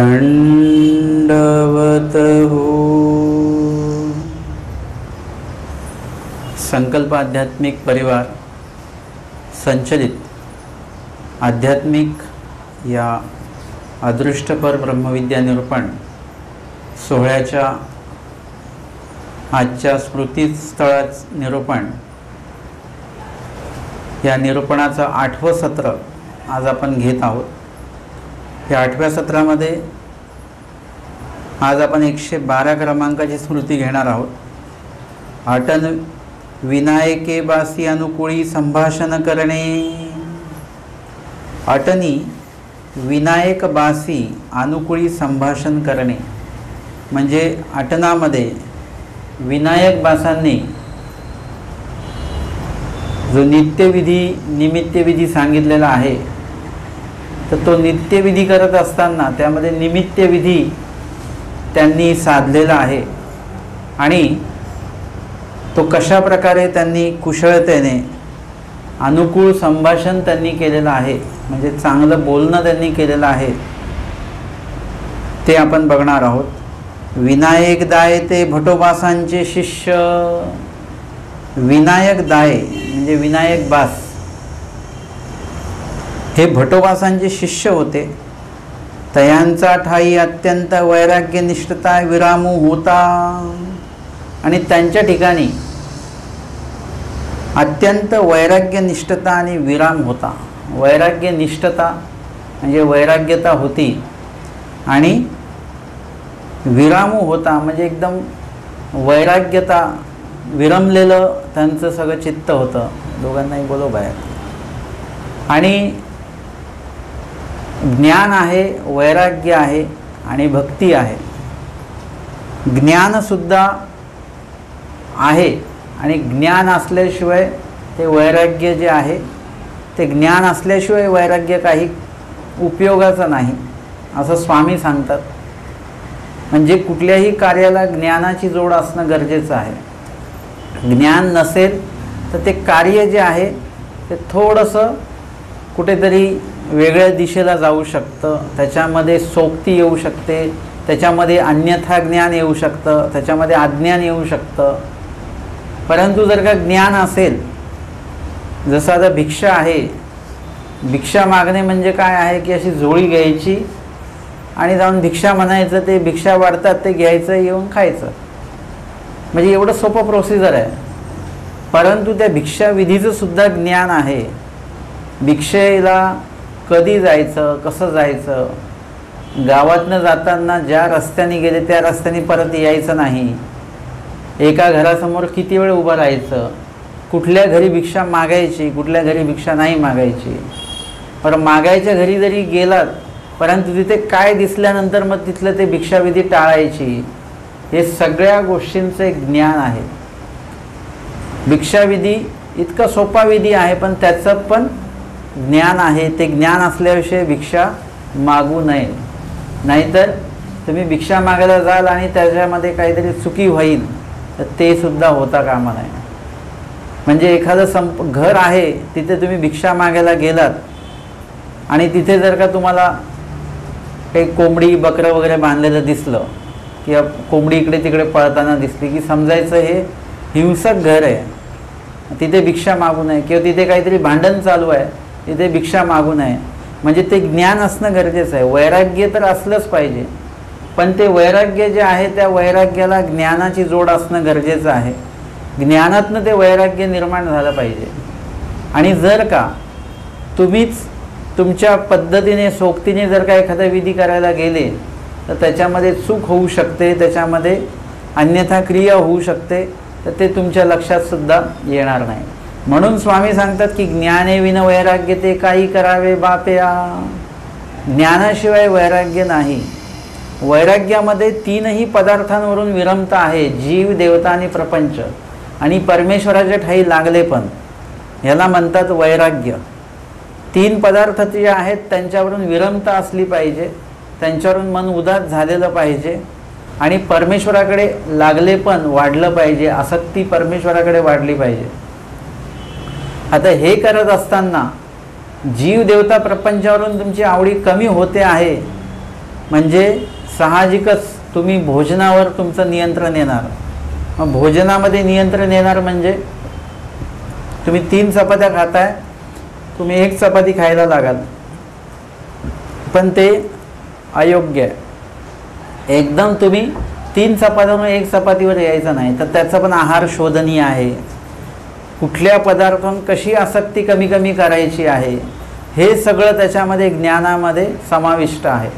दंडवत हो। संकल्प आध्यात्मिक परिवार संचलित आध्यात्मिक या अदृष्टपर ब्रह्मविद्या निरूपण सोहळ्याच्या आजच्या स्मृतीस्थळाच निरूपण या निरूपणाचं 8वं सत्र आज आपण घेत आहोत। या 8व्या सत्रामध्ये आज आपण 112 क्रमांकाची स्मृती घेणार आहोत। अटन विनायके बासी अनुकूळी संभाषण करणे। अटनी विनायक बासी अनुकूळी संभाषण करणे म्हणजे अटनामध्ये विनायक बासांनी जो नित्यविधी निमित्तविधी सांगितलेला आहे, तर तो नित्यविधी करत असताना त्यामध्ये निमित्तविधी त्यांनी साधलेला आहे आणि तो कशा प्रकारे त्यांनी कुशळतेने अनुकूल संभाषण त्यांनी केलेलं आहे, म्हणजे चांगलं बोलणं त्यांनी केलेलं आहे, ते आपण बघणार आहोत। विनायक दाय ते भटोबासांचे शिष्य। विनायक दाय म्हणजे विनायक बास हे भटोबासांचे शिष्य होते। तयांचा ठाई अत्यंत वैराग्यनिष्ठता विरामू होता आणि त्यांच्या ठिकाणी अत्यंत वैराग्यनिष्ठता आणि विराम होता। वैराग्यनिष्ठता म्हणजे वैराग्यता होती आणि विरामू होता म्हणजे एकदम वैराग्यता विरमलेलं त्यांचं सगळं चित्त होतं। दोघांनाही बोलव बाहेर। आणि ज्ञान आहे, वैराग्य आहे आणि भक्ती आहे। ज्ञानसुद्धा आहे आणि ज्ञान असल्याशिवाय ते वैराग्य जे आहे ते ज्ञान असल्याशिवाय वैराग्य काही उपयोगाचं नाही असं स्वामी सांगतात। म्हणजे कुठल्याही कार्याला ज्ञानाची जोड असणं गरजेचं आहे। ज्ञान नसेल तर ते कार्य जे आहे ते थोडंसं कुठेतरी वेगळ्या दिशेला जाऊ शकतं, त्याच्यामध्ये सोक्ती येऊ शकते, त्याच्यामध्ये अन्यथा ज्ञान येऊ शकतं, त्याच्यामध्ये अज्ञान येऊ शकतं। परंतु जर का ज्ञान असेल, जसं आता भिक्षा आहे, भिक्षा मागणे म्हणजे काय आहे की अशी झोळी घ्यायची आणि जाऊन भिक्षा म्हणायचं, ते भिक्षा वाढतात ते घ्यायचं येऊन खायचं, म्हणजे एवढं सोपं प्रोसिजर आहे। परंतु त्या भिक्षा विधीचं सुद्धा ज्ञान आहे। भिक्षेला कधी जायचं, कसं जायचं, गावातनं जाताना ज्या रस्त्याने गेले त्या रस्त्याने परत यायचं नाही, एका घरासमोर किती वेळ उभं राहायचं, कुठल्या घरी भिक्षा मागायची, कुठल्या घरी भिक्षा नाही मागायची, पण मागायच्या घरी जरी गेलात परंतु तिथे काय दिसल्यानंतर मग तिथलं ते भिक्षाविधी टाळायची, हे सगळ्या गोष्टींचं एक ज्ञान आहे। भिक्षाविधी इतका सोपा विधी आहे पण त्याचं पण ज्ञान आहे। ते ज्ञान असल्याविषयी भिक्षा मागू नये, नाहीतर तुम्ही भिक्षा मागायला जाल आणि त्याच्यामध्ये काहीतरी चुकी होईल तर ते सुद्धा होता कामा नये। म्हणजे एखादं घर आहे तिथे तुम्ही भिक्षा मागायला गेलात आणि तिथे जर का तुम्हाला काही कोंबडी बकरं वगैरे बांधलेलं दिसलं किंवा कोंबडी इकडे तिकडे पळताना दिसली की समजायचं हे हिंसक घर आहे, तिथे भिक्षा मागू नये, किंवा तिथे काहीतरी भांडण चालू आहे तिथे भिक्षा मागू नये। म्हणजे ते ज्ञान असणं गरजेचं आहे। वैराग्य तर असलंच पाहिजे, पण ते वैराग्य जे आहे त्या वैराग्याला ज्ञानाची जोड असणं गरजेचं आहे। ज्ञानातनं ते वैराग्य निर्माण झालं पाहिजे। आणि जर का तुम्हीच तुमच्या पद्धतीने सोक्तीने जर का एखादा विधी करायला गेले तर त्याच्यामध्ये चूक होऊ शकते, त्याच्यामध्ये अन्यथा क्रिया होऊ शकते, तर ते तुमच्या लक्षात सुद्धा येणार नाही। म्हणून स्वामी सांगतात की ज्ञाने विन वैराग्य ते काही करावे बाप्या। ज्ञानाशिवाय वैराग्य नाही। वैराग्यामध्ये 3ही पदार्थांवरून विरमता आहे, जीव, देवता आणि प्रपंच, आणि परमेश्वराच्या ठाई लागले पण, याला म्हणतात वैराग्य। 3 पदार्थ जे आहेत त्यांच्यावरून विरमता असली पाहिजे, त्यांच्यावरून मन उदास झालेलं पाहिजे आणि परमेश्वराकडे लागले पण वाढलं पाहिजे, आसक्ती परमेश्वराकडे वाढली पाहिजे। आता हे करत असताना जीव देवता प्रपंचावरून तुमची आवडी कमी होते आहे म्हणजे साहजिकच तुम्ही भोजनावर तुमचं नियंत्रण येणार. मग भोजनामध्ये नियंत्रण येणार म्हणजे तुम्ही 3 चपात्या खाताय, तुम्ही 1 चपाती खायला लागाल, पण ते अयोग्य आहे. एकदम तुम्ही 3 चपात्यांवर 1 चपातीवर यायचं नाही, तर त्याचा पण आहार शोधनीय आहे. कुठल्या पदार्थांवर कशी आसक्ती कमी कमी करायची आहे हे सगळं त्याच्यामध्ये ज्ञानामध्ये समाविष्ट आहे.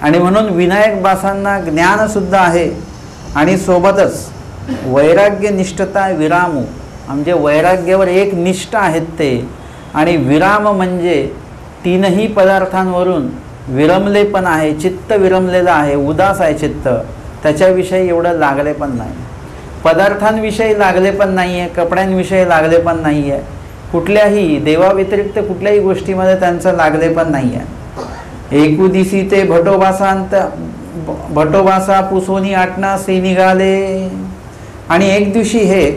आणि म्हणून विनायक बासांना ज्ञानसुद्धा आहे आणि सोबतच वैराग्य निष्ठता विरामू, म्हणजे वैराग्यावर एक निष्ठ आहेत ते, आणि विराम म्हणजे 3ही पदार्थांवरून विरमले पण आहे, चित्त विरमलेलं आहे, उदास आहे चित्त, त्याच्याविषयी एवढं लागले पण नाही, पदार्थांविषयी लागले पण नाही आहे, कपड्यांविषयी लागले पण नाही आहे, कुठल्याही देवाव्यतिरिक्त कुठल्याही गोष्टीमध्ये त्यांचं लागले पण नाही आहे. एकुदिसी ते भटोबासा पुसोनी आटनासी निघाले. आणि एक दिवशी हे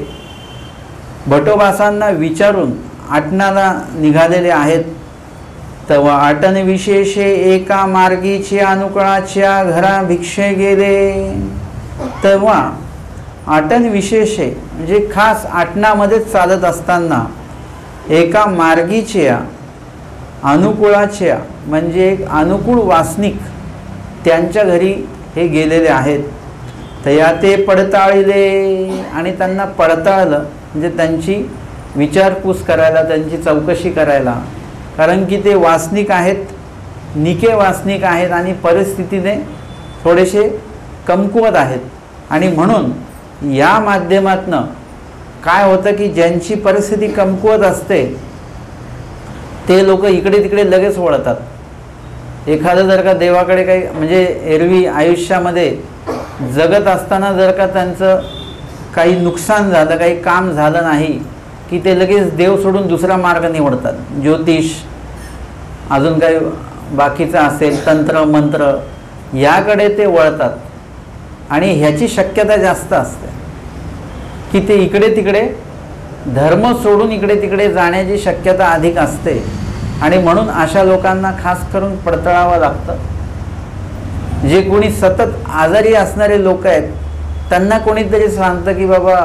भटोबासांना विचारून आटनाला निघालेले आहेत. तेव्हा आटन विशेषे एका मार्गीच्या अनुकळाच्या घरा भिक्षे गेले. तेव्हा आटन विशेषे म्हणजे खास आटनामध्येच चालत असताना एका मार्गीच्या अनुकूळाच्या म्हणजे एक अनुकूळ वासनिक त्यांच्या घरी हे गेलेले आहेत. तया ते पडताळले आणि त्यांना पडताळलं म्हणजे त्यांची विचारपूस करायला, त्यांची चौकशी करायला, कारण की ते वासनिक आहेत, निके वासनिक आहेत आणि परिस्थितीने थोडेसे कमकुवत आहेत. आणि म्हणून या माध्यमातनं काय होतं की ज्यांची परिस्थिती कमकुवत असते ते लोक इकडे तिकडे लगेच वळतात. एखादं जर का देवाकडे काही म्हणजे एरवी आयुष्यामध्ये जगत असताना जर का त्यांचं काही नुकसान झालं, काही काम झालं नाही की ते लगेच देव सोडून दुसरा मार्ग निवडतात. ज्योतिष, अजून काही बाकीचं असेल, तंत्र मंत्र, याकडे ते वळतात. आणि ह्याची शक्यता जास्त असते की ते इकडे तिकडे धर्म सोडून इकडे तिकडे जाण्याची शक्यता अधिक असते. आणि म्हणून अशा लोकांना खास करून पडताळावं लागतं. जे कोणी सतत आजारी असणारे लोक आहेत त्यांना कोणीतरी सांगतं की बाबा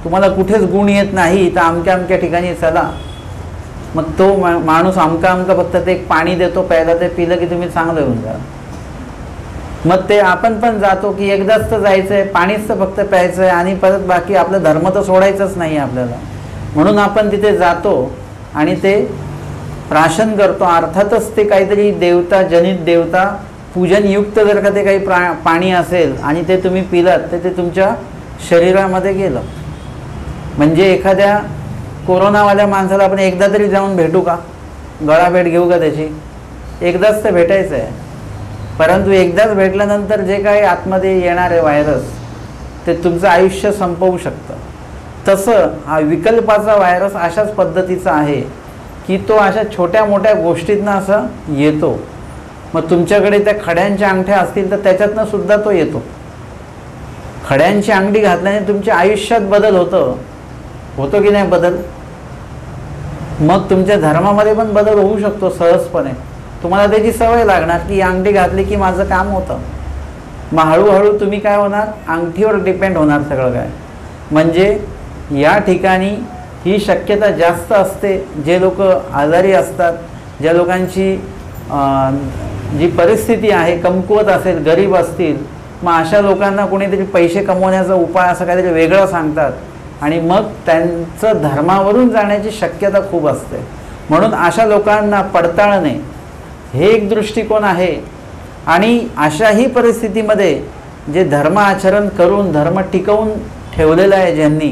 तुम्हाला कुठेच गुण येत नाही तर अमक्या अमक्या ठिकाणी चला. मग तो माणूस अमका फक्त ते एक पाणी देतो प्यायला, ते पिलं की तुम्ही चांगलं होऊन जा. मग ते आपण पण जातो की एकदाच तर जायचं आहे, पाणीच तर फक्त प्यायचं आहे आणि परत बाकी आपलं धर्म तर सोडायचंच नाही आपल्याला. म्हणून आपण तिथे जातो आणि ते प्राशन करतो. अर्थातच ते काहीतरी देवता जनित देवता पूजनयुक्त जर का ते काही पाणी असेल आणि ते तुम्ही पिलात तर ते तुमच्या शरीरामध्ये गेलं. म्हणजे एखाद्या कोरोनावाल्या माणसाला आपण एकदा तरी जाऊन भेटू का, गळाभेट घेऊ का त्याची? एकदाच तर भेटायचं आहे. परंतु एकदाच भेटल्यानंतर जे काही आतमध्ये येणारे व्हायरस ते तुमचं आयुष्य संपवू शकतं. तसं हा विकल्पाचा व्हायरस अशाच पद्धतीचा आहे की तो अशा छोट्या मोठ्या गोष्टीतनं असं येतो. मग तुमच्याकडे त्या खड्यांच्या अंगठ्या असतील तर त्याच्यातनं सुद्धा तो येतो. खड्यांची अंगठी घातल्याने तुमच्या आयुष्यात बदल होतो की नाही बदल? मग तुमच्या धर्मामध्ये पण बदल होऊ शकतो सहजपणे. तुम्हाला त्याची सवय लागणार की अंगठी घातली की माझं काम होतं. मग हळूहळू तुम्ही काय होणार, अंगठीवर डिपेंड होणार सगळं काय. म्हणजे या ठिकाणी ही शक्यता जास्त असते. जे लोक आजारी असतात, ज्या लोकांची जी परिस्थिती आहे कमकुवत असेल, गरीब असतील, मग अशा लोकांना कोणीतरी पैसे कमवण्याचा उपाय असं काहीतरी वेगळं सांगतात आणि मग त्यांचं धर्मावरून जाण्याची शक्यता खूप असते. म्हणून अशा लोकांना पडताळणे हे एक दृष्टिकोन आहे. आणि अशाही परिस्थितीमध्ये जे धर्म आचरण करून धर्म टिकवून ठेवलेला आहे ज्यांनी,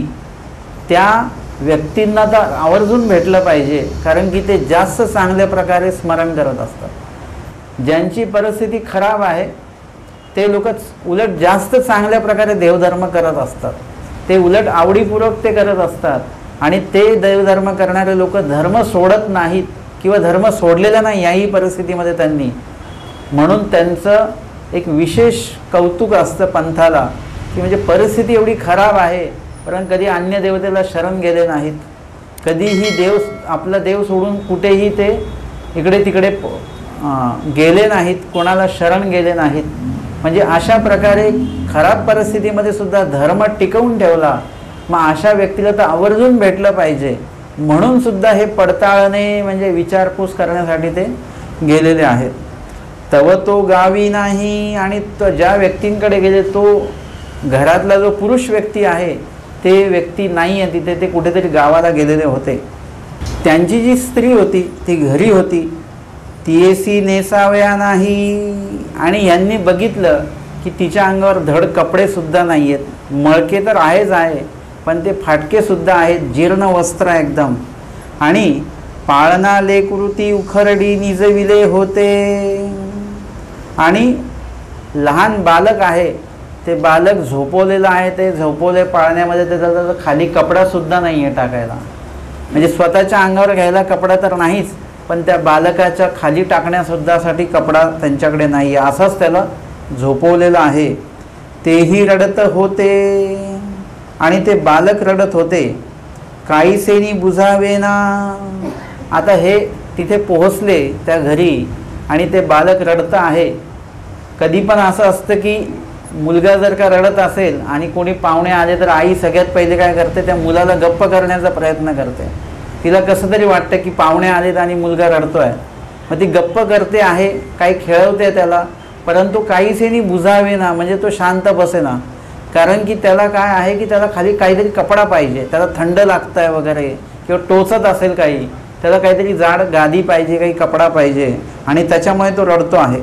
त्या व्यक्तींना तर आवर्जून भेटलं पाहिजे, कारण की ते जास्त चांगल्या प्रकारे स्मरण करत असतात. ज्यांची परिस्थिती खराब आहे ते लोक उलट जास्त चांगल्या प्रकारे देवधर्म करत असतात. ते उलट आवडीपूर्वक ते करत असतात. आणि ते देवधर्म करणारे लोक धर्म सोडत नाहीत किंवा धर्म सोडलेला नाही याही परिस्थितीमध्ये त्यांनी. म्हणून त्यांचं एक विशेष कौतुक असतं पंथाला की म्हणजे परिस्थिती एवढी खराब आहे परंतु कधी अन्य देवतेला शरण गेले नाहीत, कधीही आपला देव सोडून कुठेही ते इकडे तिकडे गेले नाहीत, कोणाला शरण गेले नाहीत. म्हणजे अशा प्रकारे खराब परिस्थितीमध्ये सुद्धा धर्म टिकवून ठेवला. मग अशा व्यक्तीला तर आवर्जून भेटलं पाहिजे. म्हणून सुद्धा हे पडताळणे म्हणजे विचारपूस करण्यासाठी ते गेलेले आहेत. तव तो गावी नाही, आणि तो ज्या व्यक्तींकडे गेले तो घरातला जो पुरुष व्यक्ती आहे ते व्यक्ती नाही आहे तिथे, ते कुठेतरी गावाला गेलेले होते. त्यांची जी स्त्री होती ती घरी होती. तियेसी नेसाव्या नाही, आणि यांनी बघितलं की तिच्या अंगावर धड कपडेसुद्धा नाही आहेत. मळके तर आहेच आहे, पण ते फाटकेसुद्धा आहेत, जीर्ण वस्त्र एकदम. आणि पाळणा लेकरुती उखरडी निजविले होते, आणि लहान बालक आहे ते बालक झोपवलेलं आहे. ते झोपवले पाळण्यामध्ये, त्याचा खाली कपडासुद्धा नाही आहे टाकायला. म्हणजे स्वतःच्या अंगावर घ्यायला कपडा तर नाहीच, पण त्या बालकाच्या खाली टाकण्यासुद्धासाठी कपडा त्यांच्याकडे नाही आहे. असंच त्याला झोपवलेलं आहे. तेही रडत होते, आणि ते बालक रडत होते. काहीसेनी बुझावेना. आता हे तिथे पोहोचले त्या घरी, आणि ते बालक रडतं आहे. कधी पण असं असतं की मुलगा जर का रडत असेल आणि कोणी पाहुणे आले तर आई सगळ्यात पहिले काय करते, त्या मुलाला गप्प करण्याचा प्रयत्न करते. तिला कसं तरी वाटतं की पाहुणे आलेत आणि मुलगा रडतोय, मग ती गप्प करते आहे, काही खेळवते त्याला. परंतु काहीसेनी बुझावे ना, म्हणजे तो शांत बसे ना. कारण की त्याला काय आहे की त्याला खाली काहीतरी कपडा पाहिजे, त्याला थंड लागतं आहे वगैरे, किंवा टोचत असेल काही, त्याला काहीतरी जाड गादी पाहिजे, काही कपडा पाहिजे, आणि त्याच्यामुळे तो रडतो आहे.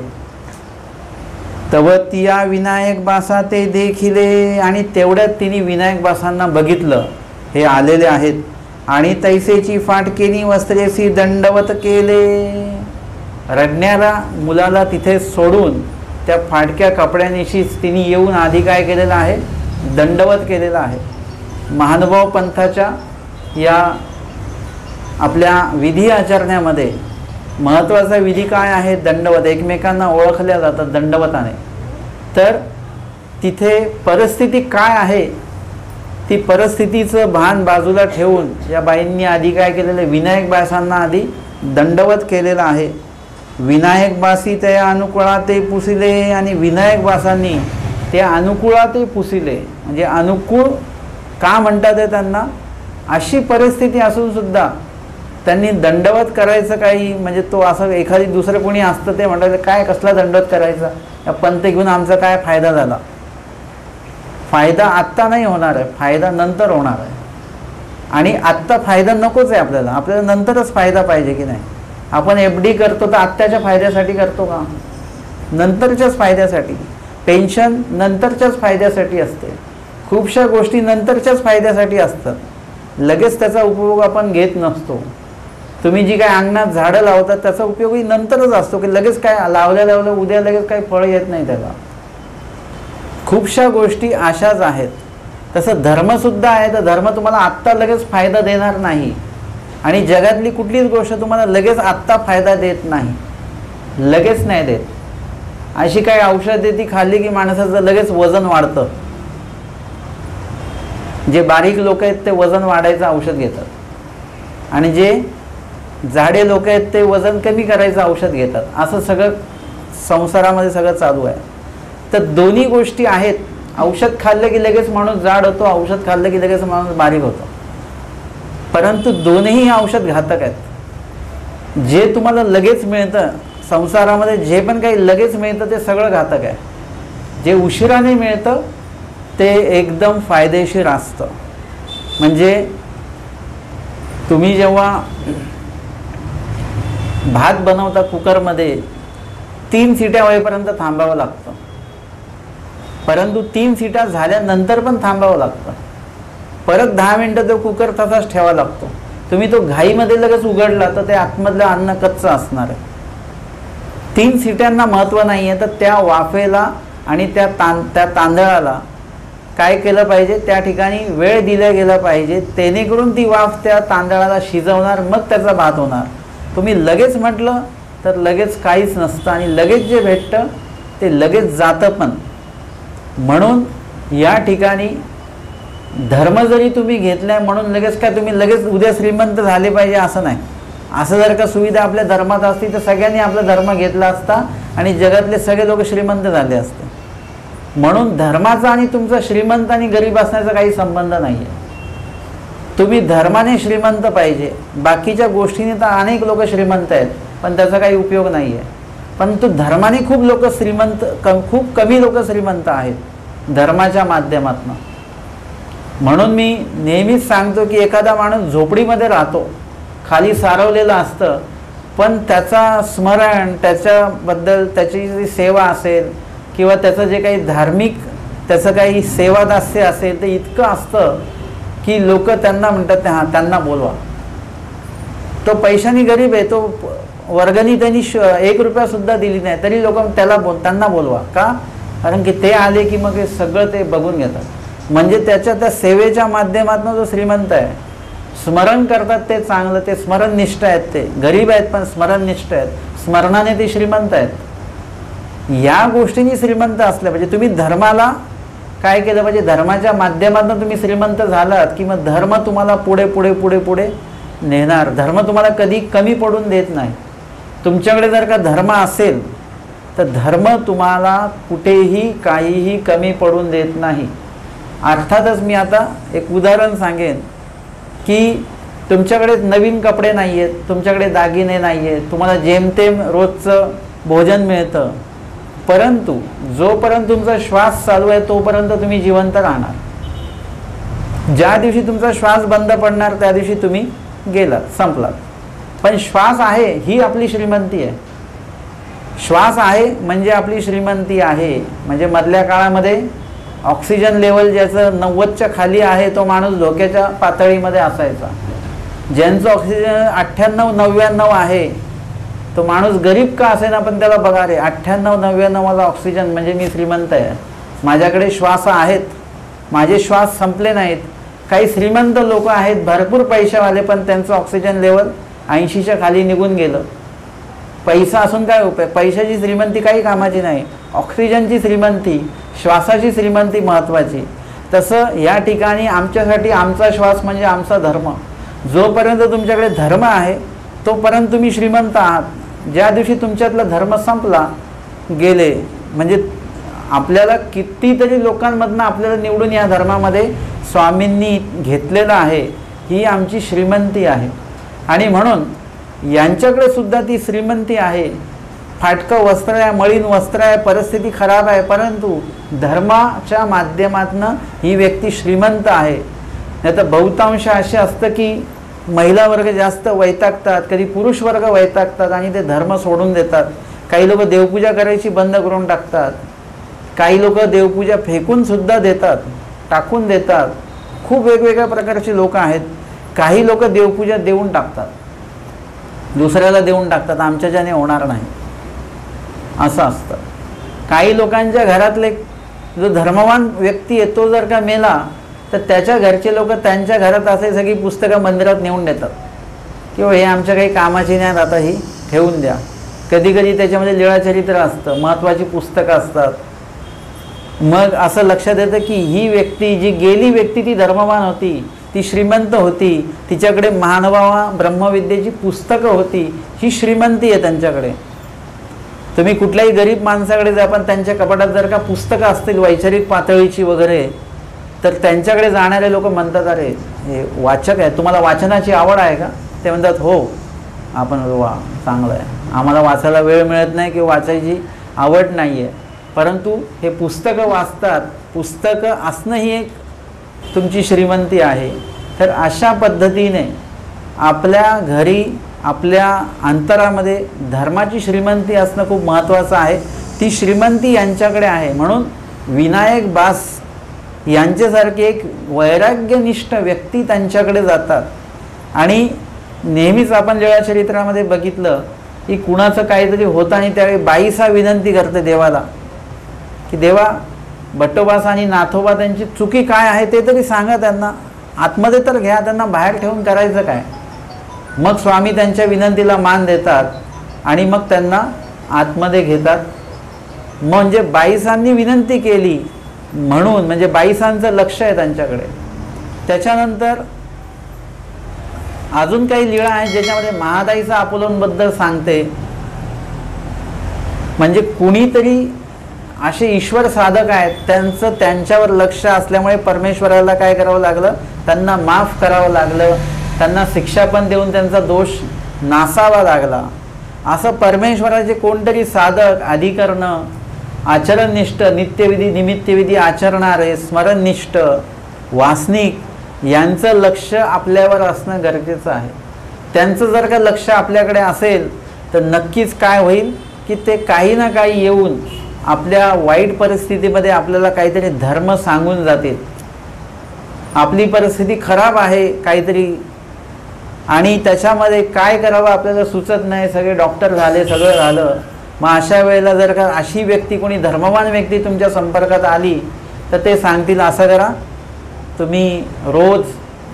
तव तिया विनायक बासा ते देखिले, आणि तेवढ्यात तिने विनायक बासांना बघितलं, हे आलेले आहेत. आणि तैसेची फाटकेनी वस्त्रेसी दंडवत केले. रडण्याला मुलाला तिथे सोडून त्या फाटक्या कपड्यानिशीच तिने येऊन आधी काय केलेलं आहे, दंडवत केलेलं आहे. महानुभाव पंथाच्या या आपल्या विधी आचरण्यामध्ये महत्त्वाचा विधी काय आहे, दंडवत. एकमेकांना ओळखल्या जातात दंडवताने. तर तिथे परिस्थिती काय आहे, ती परिस्थितीचं भान बाजूला ठेवून या बाईंनी आधी काय केलेलं, विनायक बासांना आधी दंडवत केलेलं आहे. विनायक बासी त्या अनुकूळा ते पुसिले, आणि विनायक बासांनी ते अनुकूळा ते पुसिले. म्हणजे अनुकूळ का म्हणतात ते त्यांना, अशी परिस्थिती असून सुद्धा त्यांनी दंडवत करायचं काही, म्हणजे तो असं एखादी दुसरं कोणी असतं ते म्हणतात काय कसला दंडवत करायचा, या पंथ घेऊन आमचा काय फायदा झाला. फायदा आत्ता नाही होणार आहे, फायदा नंतर होणार आहे. आणि आत्ता फायदा नकोच आहे आपल्याला, आपल्याला नंतरच फायदा पाहिजे की नाही. आपण FD करतो तर आत्ताच्या फायद्यासाठी करतो का, नंतरच्याच फायद्यासाठी. पेन्शन नंतरच्याच फायद्यासाठी असते, खूपशा गोष्टी नंतरच्याच फायद्यासाठी असतात, लगेच त्याचा उपयोग आपण घेत नसतो. तुम्ही जी काय अंगणात झाडं लावतात त्याचा उपयोगही नंतरच असतो, की लगेच काय लावल्या उद्या लगेच काही फळ येत नाही त्याला. खूपशा गोष्टी अशाच आहेत. तसं धर्मसुद्धा आहे, तर धर्म तुम्हाला आत्ता लगेच फायदा देणार नाही, आणि जगातली कुठलीच गोष्ट तुम्हाला लगेच आत्ता फायदा देत नाही, लगेच नाही देत. अशी काही औषध ती खाल्ली की माणसाचं लगेच वजन वाढतं. जे बारीक लोक आहेत ते वजन वाढायचं औषध घेतात, आणि जे जाडे लोक आहेत ते वजन कमी करायचं औषध घेतात. असं सगळं संसारामध्ये सगळं चालू आहे. तर दोन्ही गोष्टी आहेत. औषध खाल्लं की लगेच माणूस जाड होतो, औषध खाल्लं की लगेच माणूस बारीक होतो. परंतु दोन्ही औषध घातक आहेत. जे तुम्हाला लगेच मिळतं संसारामध्ये, जे पण काही लगेच मिळतं ते सगळं घातक आहे. जे उशिराने मिळतं ते एकदम फायदेशीर असतं. म्हणजे तुम्ही जेव्हा भात बनवता कुकरमध्ये 3 शिट्या होईपर्यंत थांबावं लागतं, परंतु 3 शिट्या झाल्यानंतर पण थांबावं लागतं. परत 10 मिनटं तो कुकर तसाच ठेवावा लागतो. तुम्ही तो घाईमध्ये लगेच उघडला तर ते आतमधलं अन्न कच्चं असणार आहे. 3 शिट्यांना महत्त्व नाही आहे, तर त्या वाफेला आणि त्या तांदळाला काय केलं पाहिजे, त्या ठिकाणी वेळ दिला गेला पाहिजे, जेणेकरून ती वाफ त्या तांदळाला शिजवणार, मग त्याचा भात होणार. तुम्ही लगेच म्हटलं तर लगेच काहीच नसतं, आणि लगेच जे भेटतं ते लगेच जातं पण. म्हणून या ठिकाणी धर्म जरी तुम्ही घेतलाय म्हणून लगेच काय तुम्ही लगेच उद्या श्रीमंत झाले पाहिजे असं नाही. असं जर का सुविधा आपल्या धर्मात असती तर सगळ्यांनी आपला धर्म घेतला असता आणि जगातले सगळे लोक श्रीमंत झाले असते. म्हणून धर्माचा आणि तुमचा श्रीमंत आणि गरीब असण्याचा काही संबंध नाही आहे. तुम्ही धर्माने श्रीमंत पाहिजे, बाकीच्या गोष्टीने तर अनेक लोक श्रीमंत आहेत पण त्याचा काही उपयोग नाही आहे. परंतु धर्माने खूप लोक श्रीमंत, खूप कमी लोक श्रीमंत आहेत धर्माच्या माध्यमातून. म्हणून मी नेहमीच सांगतो की एखादा माणूस झोपडीमध्ये राहतो, खाली सारवलेलं असतं, पण त्याचा स्मरण, त्याच्याबद्दल त्याची जी सेवा असेल किंवा त्याचं जे काही धार्मिक, त्याचं काही सेवादास्य असेल ते इतकं असतं की लोक त्यांना म्हणतात हां त्यांना बोलवा. तो पैशाने गरीब आहे, तो वर्गणी त्यांनी 1 रुपयासुद्धा दिली नाही तरी लोक त्यांना बोलवा. का? कारण की ते आले की मग हे सगळं ते बघून घेतात. म्हणजे त्या सेवेच्या माध्यमातून जो श्रीमंत आहे, स्मरण करतात ते चांगलं, ते स्मरणनिष्ठ आहेत, ते गरीब आहेत पण स्मरणनिष्ठ आहेत, स्मरणाने ते श्रीमंत आहेत. या गोष्टींनी श्रीमंत असल्या पाहिजे. तुम्ही धर्माला काय केलं पाहिजे, धर्माच्या माध्यमातून तुम्ही श्रीमंत झालात की मग धर्म तुम्हाला पुढे पुढे पुढे पुढे नेणार. धर्म तुम्हाला कधी कमी पडून देत नाही. तुमच्याकडे जर का धर्म असेल तर धर्म तुम्हाला कुठेही काहीही कमी पडून देत नाही. अर्थातच मी आता एक उदाहरण सांगेन की तुमच्याकडे नवीन कपडे नाही आहेत, तुमच्याकडे दागिने नाही आहेत, तुम्हाला जेमतेम रोजचं भोजन मिळतं, परंतु जोपर्यंत तुमचा श्वास चालू आहे तोपर्यंत तुम्ही जिवंत राहणार. ज्या दिवशी तुमचा श्वास बंद पडणार त्या दिवशी तुम्ही गेलात, संपलात. पण श्वास आहे ही आपली श्रीमंती आहे. श्वास आहे म्हणजे आपली श्रीमंती आहे. म्हणजे मधल्या काळामध्ये ऑक्सिजन लेवल ज्याचं 90च्या खाली आहे तो माणूस धोक्याच्या पातळीमध्ये असायचा. ज्यांचं ऑक्सिजन 98-99 आहे तो माणूस गरीब का असेना पण त्याला बघा रे 98-99 ऑक्सिजन म्हणजे मी श्रीमंत आहे, माझ्याकडे श्वास आहेत, माझे श्वास संपले नाहीत. काही श्रीमंत लोक आहेत भरपूर पैशावाले पण त्यांचं ऑक्सिजन लेवल 80च्या खाली निघून गेलं. पैसा असून काय उपयोग, पैशाची श्रीमंती काही कामाची नाही. ऑक्सिजनची श्रीमंती, श्वासाची श्रीमंती महत्त्वाची. तसं या ठिकाणी आमच्यासाठी आमचा श्वास म्हणजे आमचा धर्म. जोपर्यंत तुमच्याकडे धर्म आहे तोपर्यंत तुम्ही श्रीमंत आहात. ज्या दिवशी तुमच्यातला धर्म संपला गेले म्हणजे आपल्याला कितीतरी लोकांमधनं आपल्याला निवडून या धर्मामध्ये स्वामींनी घेतलेलं आहे, ही आमची श्रीमंती आहे. आणि म्हणून यांच्याकडे सुद्धा ती श्रीमंती आहे. फाटकं वस्त्र आहे, मळीन वस्त्र आहे, परिस्थिती खराब आहे, परंतु धर्माच्या माध्यमातून ही व्यक्ती श्रीमंत आहे. नाही तर बहुतांश असे असतं की महिला वर्ग जास्त वैतागतात, कधी पुरुष वर्ग वैतागतात आणि ते धर्म सोडून देतात. काही लोक देवपूजा करायची बंद करून टाकतात, काही लोक देवपूजा फेकून सुद्धा देतात, टाकून देतात. खूप वेगवेगळ्या प्रकारचे लोक आहेत. काही लोक देवपूजा देऊन टाकतात, दुसऱ्याला देऊन टाकतात, आमच्याच्याने होणार नाही असं असतं. काही लोकांच्या घरातले जो धर्मवान व्यक्ती आहे तो जर का मेला तर त्याच्या घरचे लोक त्यांच्या घरात असे सगळी पुस्तकं मंदिरात नेऊन देतात किंवा हे आमच्या काही कामाची नाही, आता ही ठेवून द्या. कधी कधी त्याच्यामध्ये लीळाचरित्र असतं, महत्त्वाची पुस्तकं असतात. मग असं लक्षात येतं की ही व्यक्ती, जी गेली व्यक्ती ती धर्मवान होती, ती श्रीमंत होती, तिच्याकडे महानुभावा ब्रह्मविद्येची पुस्तकं होती, ही श्रीमंती आहे त्यांच्याकडे. तुम्ही कुठल्याही गरीब माणसाकडे जा पण त्यांच्या कपाटात जर का पुस्तकं असतील वैचारिक पातळीची वगैरे तर त्यांच्याकडे जाणारे लोक म्हणतात अरे हे वाचक आहे, तुम्हाला वाचनाची आवड आहे का? ते म्हणतात हो. आपण वा चांगलं आहे, आम्हाला वाचायला वेळ मिळत नाही किंवा वाचायची आवड नाही आहे, परंतु हे पुस्तकं वाचतात. पुस्तकं असणं ही एक तुमची श्रीमंती आहे. तर अशा पद्धतीने आपल्या घरी आपल्या अंतरामध्ये धर्माची श्रीमंती असणं खूप महत्त्वाचं आहे. ती श्रीमंती यांच्याकडे आहे. म्हणून विनायक बास यांच्यासारखी एक वैराग्यनिष्ठ व्यक्ती त्यांच्याकडे जातात. आणि नेहमीच आपण लीळाचरित्रामध्ये बघितलं की कुणाचं काहीतरी होतं आणि त्यावेळी बाईसा विनंती करते देवाला की देवा बटोबास आणि नाथोबा त्यांची चुकी काय आहे ते तरी सांगा, त्यांना आतमध्ये तर घ्या, त्यांना बाहेर ठेवून करायचं काय. मग स्वामी त्यांच्या विनंतीला मान देतात आणि मग त्यांना आतमध्ये घेतात. म्हणजे बाईसांनी विनंती केली म्हणून, म्हणजे बाईसांचं लक्ष आहे त्यांच्याकडे. त्याच्यानंतर अजून काही लीळा आहेत ज्याच्यामध्ये महादाईचा आपुलंबद्दल सांगते. म्हणजे कुणीतरी असे ईश्वर साधक आहेत, त्यांचं त्यांच्यावर लक्ष असल्यामुळे परमेश्वराला काय करावं लागलं, त्यांना माफ करावं लागलं, त्यांना शिक्षा पण देऊन त्यांचा दोष नासावा लागला. असं परमेश्वराचे कोणतरी साधक, अधिकर्ण, आचरणनिष्ठ, नित्यविधी निमित्तविधी आचरणारे, स्मरणनिष्ठ, वासनिक यांचं लक्ष आपल्यावर असणं गरजेचं आहे. त्यांचं जर का लक्ष आपल्याकडे असेल तर नक्कीच काय होईल की ते काही ना काही येऊन आपल्या वाईट परिस्थितीमध्ये आपल्याला काहीतरी धर्म सांगून जातील. आपली परिस्थिती खराब आहे काहीतरी आणि त्याच्यामध्ये काय करावं आपल्याला सुचत नाही, सगळे डॉक्टर झाले, सगळं झालं. मग अशा वेळेला जर का अशी व्यक्ती, कोणी धर्मवान व्यक्ती तुमच्या संपर्कात आली तर ते सांगतील असं करा, तुम्ही रोज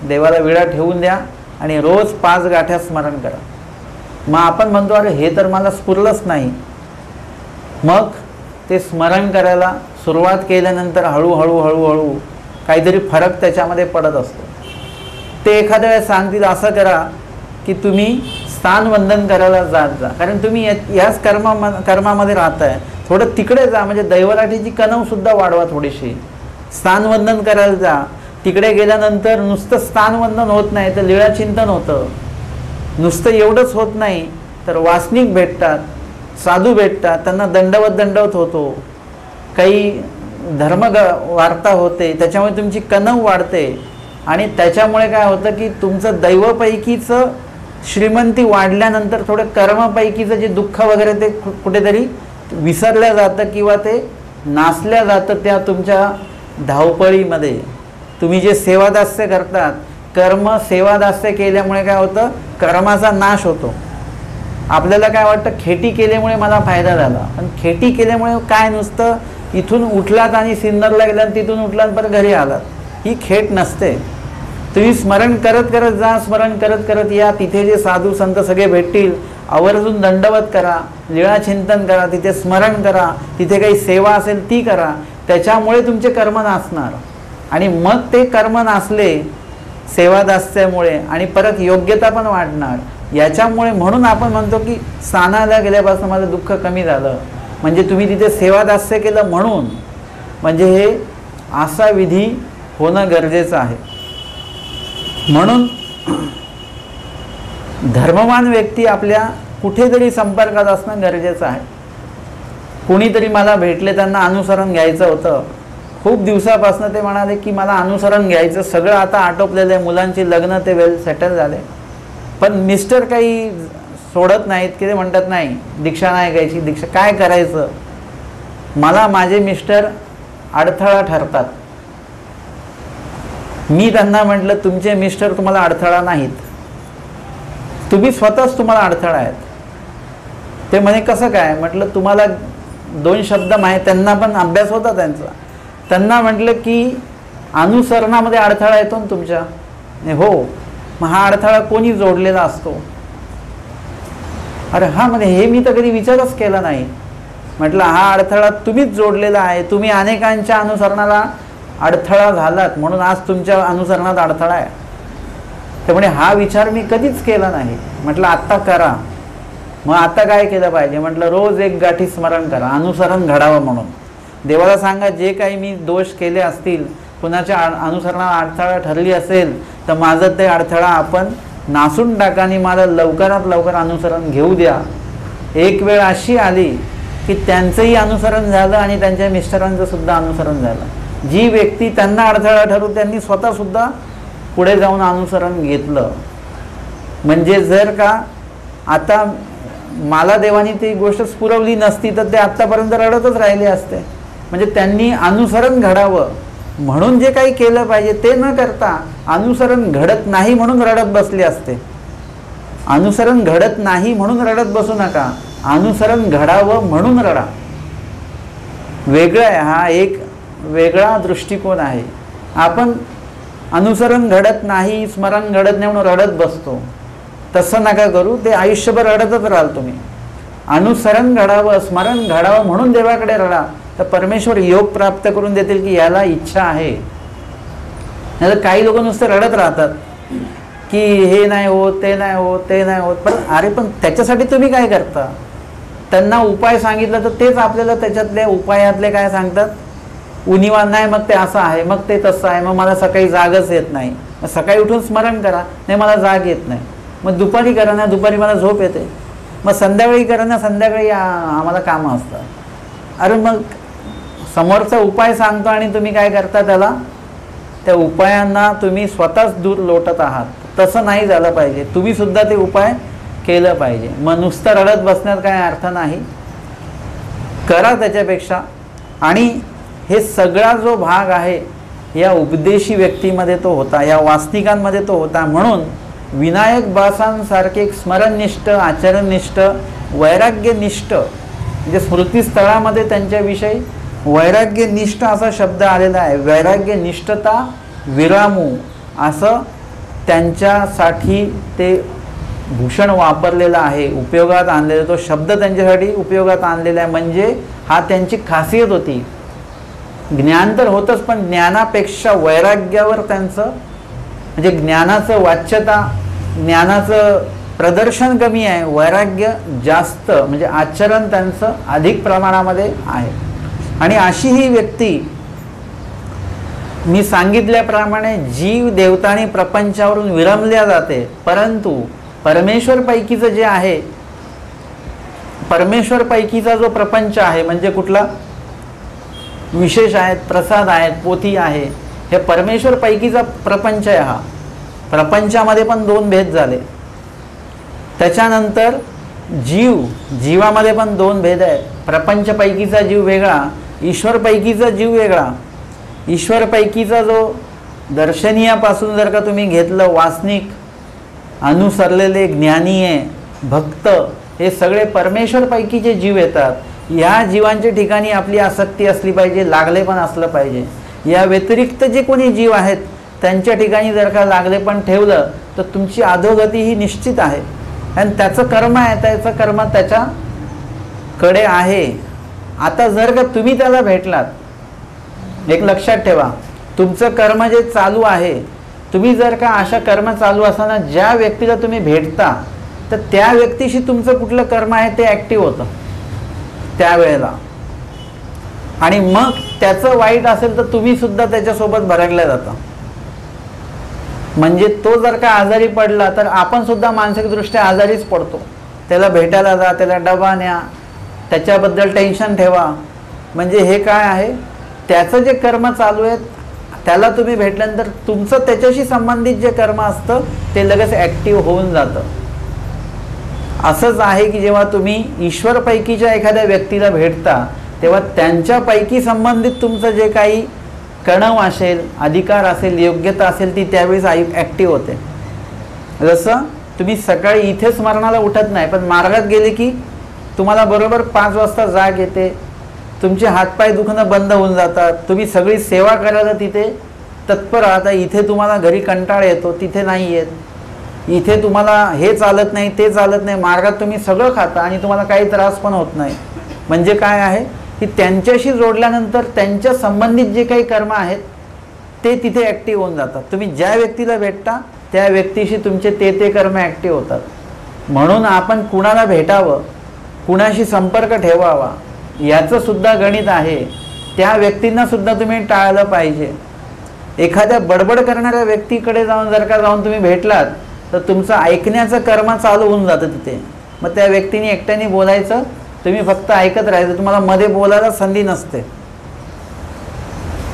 देवाला विडा ठेवून द्या आणि रोज 5 गाठ्या स्मरण करा. मग आपण म्हणतो अरे हे तर मला स्फुरलंच नाही. मग ते स्मरण करायला सुरुवात केल्यानंतर हळूहळू हळूहळू काहीतरी फरक त्याच्यामध्ये पडत असतो. ते एखाद्या वेळेस सांगतील असं करा की तुम्ही स्थानवंदन करायला जात जा, कारण तुम्ही याच कर्मामध्ये राहताय, थोडं तिकडे जा, म्हणजे दैवलाठीची कणवसुद्धा वाढवा थोडीशी. स्थानवंदन करायला जा. तिकडे गेल्यानंतर नुसतं स्थानवंदन होत नाही तर लीळाचिंतन होतं. नुसतं एवढंच होत नाही तर वासनिक भेटतात, साधू भेटतात, त्यांना दंडवत होतो, काही धर्म वार्ता होते, त्याच्यामुळे तुमची कणव वाढते आणि त्याच्यामुळे काय होतं की तुमचं दैवपैकीचं श्रीमंती वाढल्यानंतर थोडं कर्मपैकीचं जे दुःख वगैरे ते कुठेतरी विसरल्या जातं किंवा ते नासल्या जातं. त्या तुमच्या धावपळीमध्ये तुम्ही जे सेवादास्य करतात, कर्म सेवादास्य केल्यामुळे काय होतं, कर्माचा नाश होतो. आपल्याला काय वाटतं खेटी केल्यामुळे मला फायदा झाला, पण खेटी केल्यामुळे काय, नुसतं इथून उठलात आणि सिन्नरला गेलात, तिथून उठलात परत घरी आलात, ही खेट नसते. तुम्ही स्मरण करत करत जा, स्मरण करत करत या. तिथे जे साधू संत सगळे भेटतील, आवर्जून दंडवत करा, लीळाचिंतन करा, तिथे स्मरण करा, तिथे काही सेवा असेल ती करा. त्याच्यामुळे तुमचे कर्म नासणार आणि मग ते कर्म नासले सेवादास्यामुळे आणि परत योग्यता पण वाढणार. याच्यामुळे म्हणून आपण म्हणतो की स्थानाला गेल्यापासून माझं दुःख कमी झालं, म्हणजे तुम्ही तिथे सेवादास्य केलं म्हणून. म्हणजे हे असा विधी होणं गरजेचं आहे. म्हणून धर्मवान व्यक्ती आपल्या कुठेतरी संपर्कात असणं गरजेचं आहे. कुणीतरी मला भेटले, त्यांना अनुसरण घ्यायचं होतं. खूप दिवसापासून ते म्हणाले की मला अनुसरण घ्यायचं, सगळं आता आटोपलेलं आहे, मुलांची लग्न ते वेल सेटल झाले, पण मिस्टर काही सोडत नाहीत की ते म्हणतात नाही दीक्षा नाही घ्यायची. दीक्षा काय करायचं, मला माझे मिस्टर अडथळा ठरतात. मी त्यांना म्हटलं तुमचे मिस्टर तुम्हाला अडथळा नाहीत, तुम्ही स्वतःच तुम्हाला अडथळा आहेत. ते म्हणे कसं काय, म्हटलं तुम्हाला 2 शब्द माहीत, त्यांना पण अभ्यास होता त्यांचा. त्यांना म्हटलं की अनुसरणामध्ये अडथळा येतो ना तुमच्या. हो, मग हा अडथळा कोणी जोडलेला असतो. अरे हा, म्हणजे हे मी तर कधी विचारच केला नाही. म्हटलं हा अडथळा तुम्हीच जोडलेला आहे, तुम्ही अनेकांच्या अनुसरणाला अडथळा झालात म्हणून आज तुमच्या अनुसरणात अडथळा आहे. त्यामुळे हा विचार मी कधीच केला नाही. म्हटलं आत्ता करा. मग आता काय केलं पाहिजे, म्हटलं रोज 1 गाठी स्मरण करा, अनुसरण घडावं म्हणून. देवाला सांगा जे काही मी दोष केले असतील, कुणाच्या अनुसरणाला अडथळा ठरली असेल तर माझं ते अडथळा आपण नासून टाका आणि मला लवकरात लवकर अनुसरण घेऊ द्या. एक वेळ अशी आली की त्यांचंही अनुसरण झालं आणि त्यांच्या मिस्टरांचं सुद्धा अनुसरण झालं. जी व्यक्ती त्यांना अडथळा ठरू त्यांनी स्वतःसुद्धा पुढे जाऊन अनुसरण घेतलं. म्हणजे जर का आता मला देवानी ती गोष्ट पुरवली नसती तर ते आत्तापर्यंत रडतच राहिले असते. म्हणजे त्यांनी अनुसरण घडावं म्हणून जे काही केलं पाहिजे ते न करता अनुसरण घडत नाही म्हणून रडत बसले असते. अनुसरण घडत नाही म्हणून रडत बसू नका, अनुसरण घडावं म्हणून रडा. वेगळं आहे, हा एक वेगळा दृष्टिकोन आहे. आपण अनुसरण घडत नाही, स्मरण घडत नाही म्हणून रडत बसतो, तसं नका करू. ते आयुष्यभर रडतच राहाल तुम्ही. अनुसरण घडावं, स्मरण घडावं म्हणून देवाकडे रडा, तर परमेश्वर योग प्राप्त करून देतील की याला इच्छा आहे. नाही तर काही लोक नुसतं रडत राहतात की हे नाही होत, ते नाही होत, ते नाही होत. पण अरे पण त्याच्यासाठी तुम्ही काय करता? त्यांना उपाय सांगितलं तर तेच आपल्याला त्याच्यातले उपायातले काय सांगतात, उणिवा नाही, मग ते असं आहे, मग ते तसं आहे, मग मला सकाळी जागच येत नाही. मग सकाळी उठून स्मरण करा, नाही मला जाग येत नाही. मग दुपारी करा ना, दुपारी मला झोप येते. मग संध्याकाळी करा ना, संध्याकाळी आम्हाला कामं असतात. अरे मग समोरचा उपाय सांगतो आणि तुम्ही काय करता, त्याला त्या उपायांना तुम्ही स्वतःच दूर लोटत आहात. तसं नाही झालं पाहिजे. तुम्ही सुद्धा ते उपाय केलं पाहिजे. मग नुसतं रडत बसण्यात काय अर्थ नाही, करा त्याच्यापेक्षा. आणि हे सगळा जो भाग आहे या उपदेशी व्यक्तीमध्ये तो होता, या वासनिकांमध्ये तो होता. म्हणून विनायक बासांसारखे एक स्मरणनिष्ठ, आचरणनिष्ठ, वैराग्यनिष्ठ, म्हणजे स्मृतीस्थळामध्ये त्यांच्याविषयी वैराग्यनिष्ठ असा शब्द आलेला आहे. वैराग्यनिष्ठता विरामू असं त्यांच्यासाठी ते भूषण वापरलेलं आहे, उपयोगात आणलेला तो शब्द त्यांच्यासाठी उपयोगात आणलेला आहे. म्हणजे हा त्यांची खासियत होती. ज्ञान तर होतंच, पण ज्ञानापेक्षा वैराग्यावर त्यांचं, म्हणजे ज्ञानाचं वाच्यता, ज्ञानाचं प्रदर्शन कमी आहे, वैराग्य जास्त, म्हणजे आचरण त्यांचं अधिक प्रमाणामध्ये आहे. आणि अशी ही व्यक्ती मी सांगितल्याप्रमाणे जीव देवता आणि प्रपंचावरून विरमल्या जाते. परंतु परमेश्वरपैकीचं जे आहे, परमेश्वरपैकीचा जो प्रपंच आहे, म्हणजे कुठला विशेष आहेत, प्रसाद आहेत, पोथी आहे, हे परमेश्वरपैकीचा प्रपंच आहे. हा प्रपंचामध्ये पण दोन भेद झाले. त्याच्यानंतर जीवामध्ये पण दोन भेद आहेत. प्रपंचपैकीचा जीव वेगळा, ईश्वरपैकीचा जीव वेगळा. ईश्वरपैकीचा जो दर्शनीयापासून जर का तुम्ही घेतलं, वासनिक, अनुसरलेले, ज्ञानी आहे, भक्त, हे सगळे परमेश्वरपैकीचे जीव येतात. ह्या जीवांच्या ठिकाणी आपली आसक्ती असली पाहिजे, लागले पण असलं पाहिजे. या व्यतिरिक्त जे कोणी जीव आहेत त्यांच्या ठिकाणी जर का लागले पण ठेवलं तर तुमची अधोगती ही निश्चित आहे. आणि त्याचं कर्म आहे, त्याचं कर्म त्याच्याकडे आहे. आता जर का तुम्ही त्याला भेटलात, एक लक्षात ठेवा, तुमचं कर्म जे चालू आहे, तुम्ही जर का अशा कर्म चालू असताना ज्या व्यक्तीला तुम्ही भेटता तर त्या व्यक्तीशी तुमचं कुठलं कर्म आहे ते ॲक्टिव्ह होतं त्यावेळेला. आणि मग त्याचं वाईट असेल तर तुम्ही सुद्धा त्याच्यासोबत भरगल्या जाता. म्हणजे तो जर का आजारी पडला तर आपण सुद्धा मानसिकदृष्ट्या आजारीच पडतो. त्याला भेटायला जा, त्याला डबा न्या, त्याच्याबद्दल टेन्शन ठेवा. म्हणजे हे काय आहे, त्याचं जे कर्म चालू आहे त्याला तुम्ही भेटल्यानंतर तुमचं त्याच्याशी संबंधित जे कर्म असतं ते लगेच ॲक्टिव्ह होऊन जातं. असंच आहे की जेव्हा तुम्ही ईश्वरपैकीच्या एखाद्या व्यक्तीला भेटता तेव्हा त्यांच्यापैकी संबंधित तुमचं जे काही कणव असेल, अधिकार असेल, योग्यता असेल, ती त्यावेळेस ॲक्टिव्ह होते. जसं तुम्ही सकाळी इथे स्मरणाला उठत नाही, पण मार्गात गेले की तुम्हाला बरोबर 5 वाजता जाग येते, तुमचे हातपाय दुखणं बंद होऊन जातात, तुम्ही सगळी सेवा करायला तिथे तत्पर राहता. इथे तुम्हाला घरी कंटाळा येतो, तिथे नाही येत. इथे तुम्हाला हे चालत नाही, ते चालत नाही, मार्गात तुम्ही सगळं खाता आणि तुम्हाला काही त्रास पण होत नाही. म्हणजे काय आहे की त्यांच्याशी जोडल्यानंतर त्यांच्या संबंधित जे काही कर्म आहेत ते तिथे ॲक्टिव्ह होऊन जातात. तुम्ही ज्या व्यक्तीला भेटता त्या व्यक्तीशी तुमचे ते कर्म ॲक्टिव्ह होतात. म्हणून आपण कुणाला भेटावं, कुणाशी संपर्क ठेवावा याचं सुद्धा गणित आहे. त्या व्यक्तींना सुद्धा तुम्ही टाळलं पाहिजे. एखाद्या बडबड करणाऱ्या व्यक्तीकडे जर का तुम्ही भेटलात तर तुमचं ऐकण्याचं कर्म चालू होऊन जातं तिथे. मग त्या व्यक्तीने एकट्याने बोलायचं, तुम्ही फक्त ऐकत राहायचं, तुम्हाला मध्ये बोलायला संधी नसते.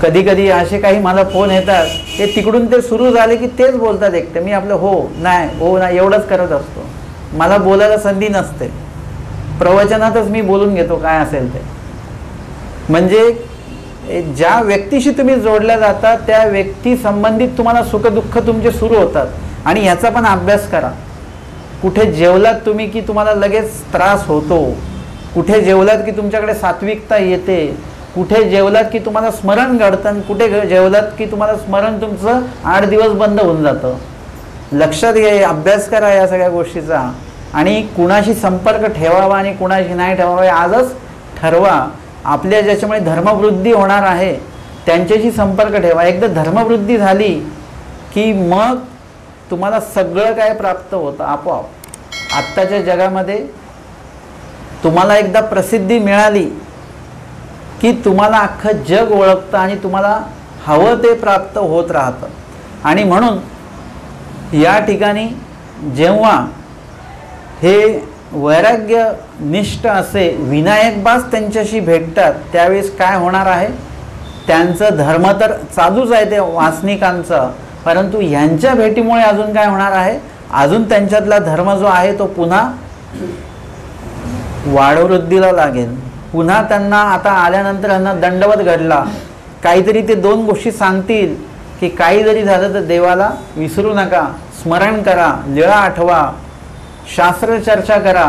कधी कधी असे काही मला फोन येतात, ते तिकडून ते सुरू झाले की तेच बोलतात एकटे. मी आपलं हो नाही एवढंच करत असतो, मला बोलायला संधी नसते. प्रवचनातच मी बोलून घेतो काय असेल ते. म्हणजे ज्या व्यक्तीशी तुम्ही जोडल्या जाता त्या व्यक्ती संबंधित तुम्हाला सुखदुःख तुमचे सुरू होतात. आणि ह्याचा पण अभ्यास करा. कुठे जेवलात तुम्ही की तुम्हाला लगेच त्रास होतो, कुठे जेवलात की तुमच्याकडे सात्विकता येते, कुठे जेवलात की तुम्हाला स्मरण घडतं, कुठे जेवलात की तुम्हाला स्मरण तुमचं 8 दिवस बंद होऊन जातं. लक्षात घ्या, अभ्यास करा या सगळ्या गोष्टीचा. आणि कुणाशी संपर्क ठेवावा आणि कुणाशी नाही ठेवावा आजच ठरवा. आपल्या ज्याच्यामुळे धर्मवृद्धी होणार आहे त्यांच्याशी संपर्क ठेवा. एकदा धर्मवृद्धी झाली की मग तुम्हाला सगळं काय प्राप्त होतं आपोआप. आत्ताच्या जगामध्ये तुम्हाला एकदा प्रसिद्धी मिळाली की तुम्हाला अख्खं जग ओळखतं आणि तुम्हाला हवं ते प्राप्त होत राहतं. आणि म्हणून या ठिकाणी जेव्हा हे वैराग्यनिष्ठ असे विनायकबाज त्यांच्याशी भेटतात त्यावेळेस काय होणार आहे, त्यांचं धर्म तर चालूच आहे ते वासनिकांचं, परंतु ह्यांच्या भेटीमुळे अजून काय होणार आहे, अजून त्यांच्यातला धर्म जो आहे तो पुन्हा वाढवृद्धीला लागेल. पुन्हा त्यांना आता आल्यानंतर यांना दंडवत घडला, काहीतरी ते दोन गोष्टी सांगतील की काही जरी झालं तर देवाला विसरू नका, स्मरण करा, लीळा आठवा, शास्त्र चर्चा करा.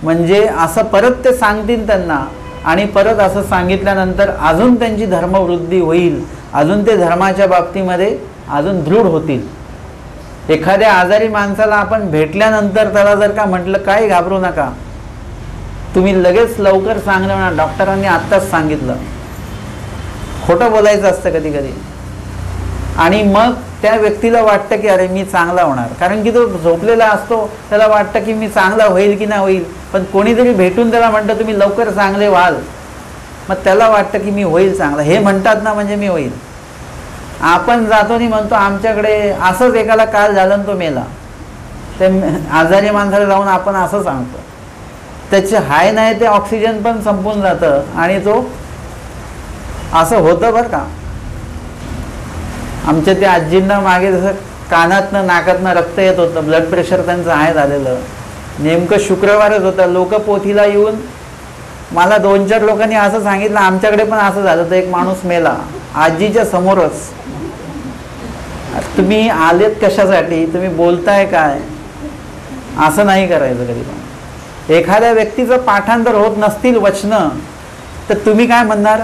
म्हणजे असं परत ते सांगतील त्यांना. आणि परत असं सांगितल्यानंतर अजून त्यांची धर्मवृद्धी होईल, अजून ते धर्माच्या बाबतीमध्ये अजून दृढ होतील. एखाद्या आजारी माणसाला आपण भेटल्यानंतर त्याला जर का म्हटलं काय घाबरू नका, तुम्ही लगेच लवकर सांगलं ना, डॉक्टरांनी आत्ताच सांगितलं, खोटं बोलायचं असतं कधी कधी. आणि मग त्या व्यक्तीला वाटतं की अरे मी चांगला होणार, कारण की तो झोपलेला असतो, त्याला वाटतं की मी चांगला होईल की नाही होईल. पण कोणीतरी भेटून त्याला म्हणतं तुम्ही लवकर चांगले व्हाल, मग त्याला वाटतं की मी होईल चांगला, हे म्हणतात ना म्हणजे मी होईल. आपण जातो आणि म्हणतो आमच्याकडे असंच एकाला काल झालं आणि तो मेला, ते आजारी माणसाला जाऊन आपण असं सांगतो. त्याचे हाय नाही ते ऑक्सिजन पण संपून जातं आणि तो असं होतं बरं का. आमच्या त्या आजींना मागे जसं कानातनं नाकातनं रक्त येत होतं, ब्लड प्रेशर त्यांचं हाय झालेलं, नेमकं शुक्रवारच होतं. लोक पोथीला येऊन मला 2-4 लोकांनी असं सांगितलं आमच्याकडे पण असं झालं तर एक माणूस मेला आजीच्या समोरच. तुम्ही आलेत कशासाठी, तुम्ही बोलताय काय, असं नाही करायचं कधी पण. एखाद्या व्यक्तीचं पाठांतर होत नसतील वचनं तर तुम्ही काय म्हणणार,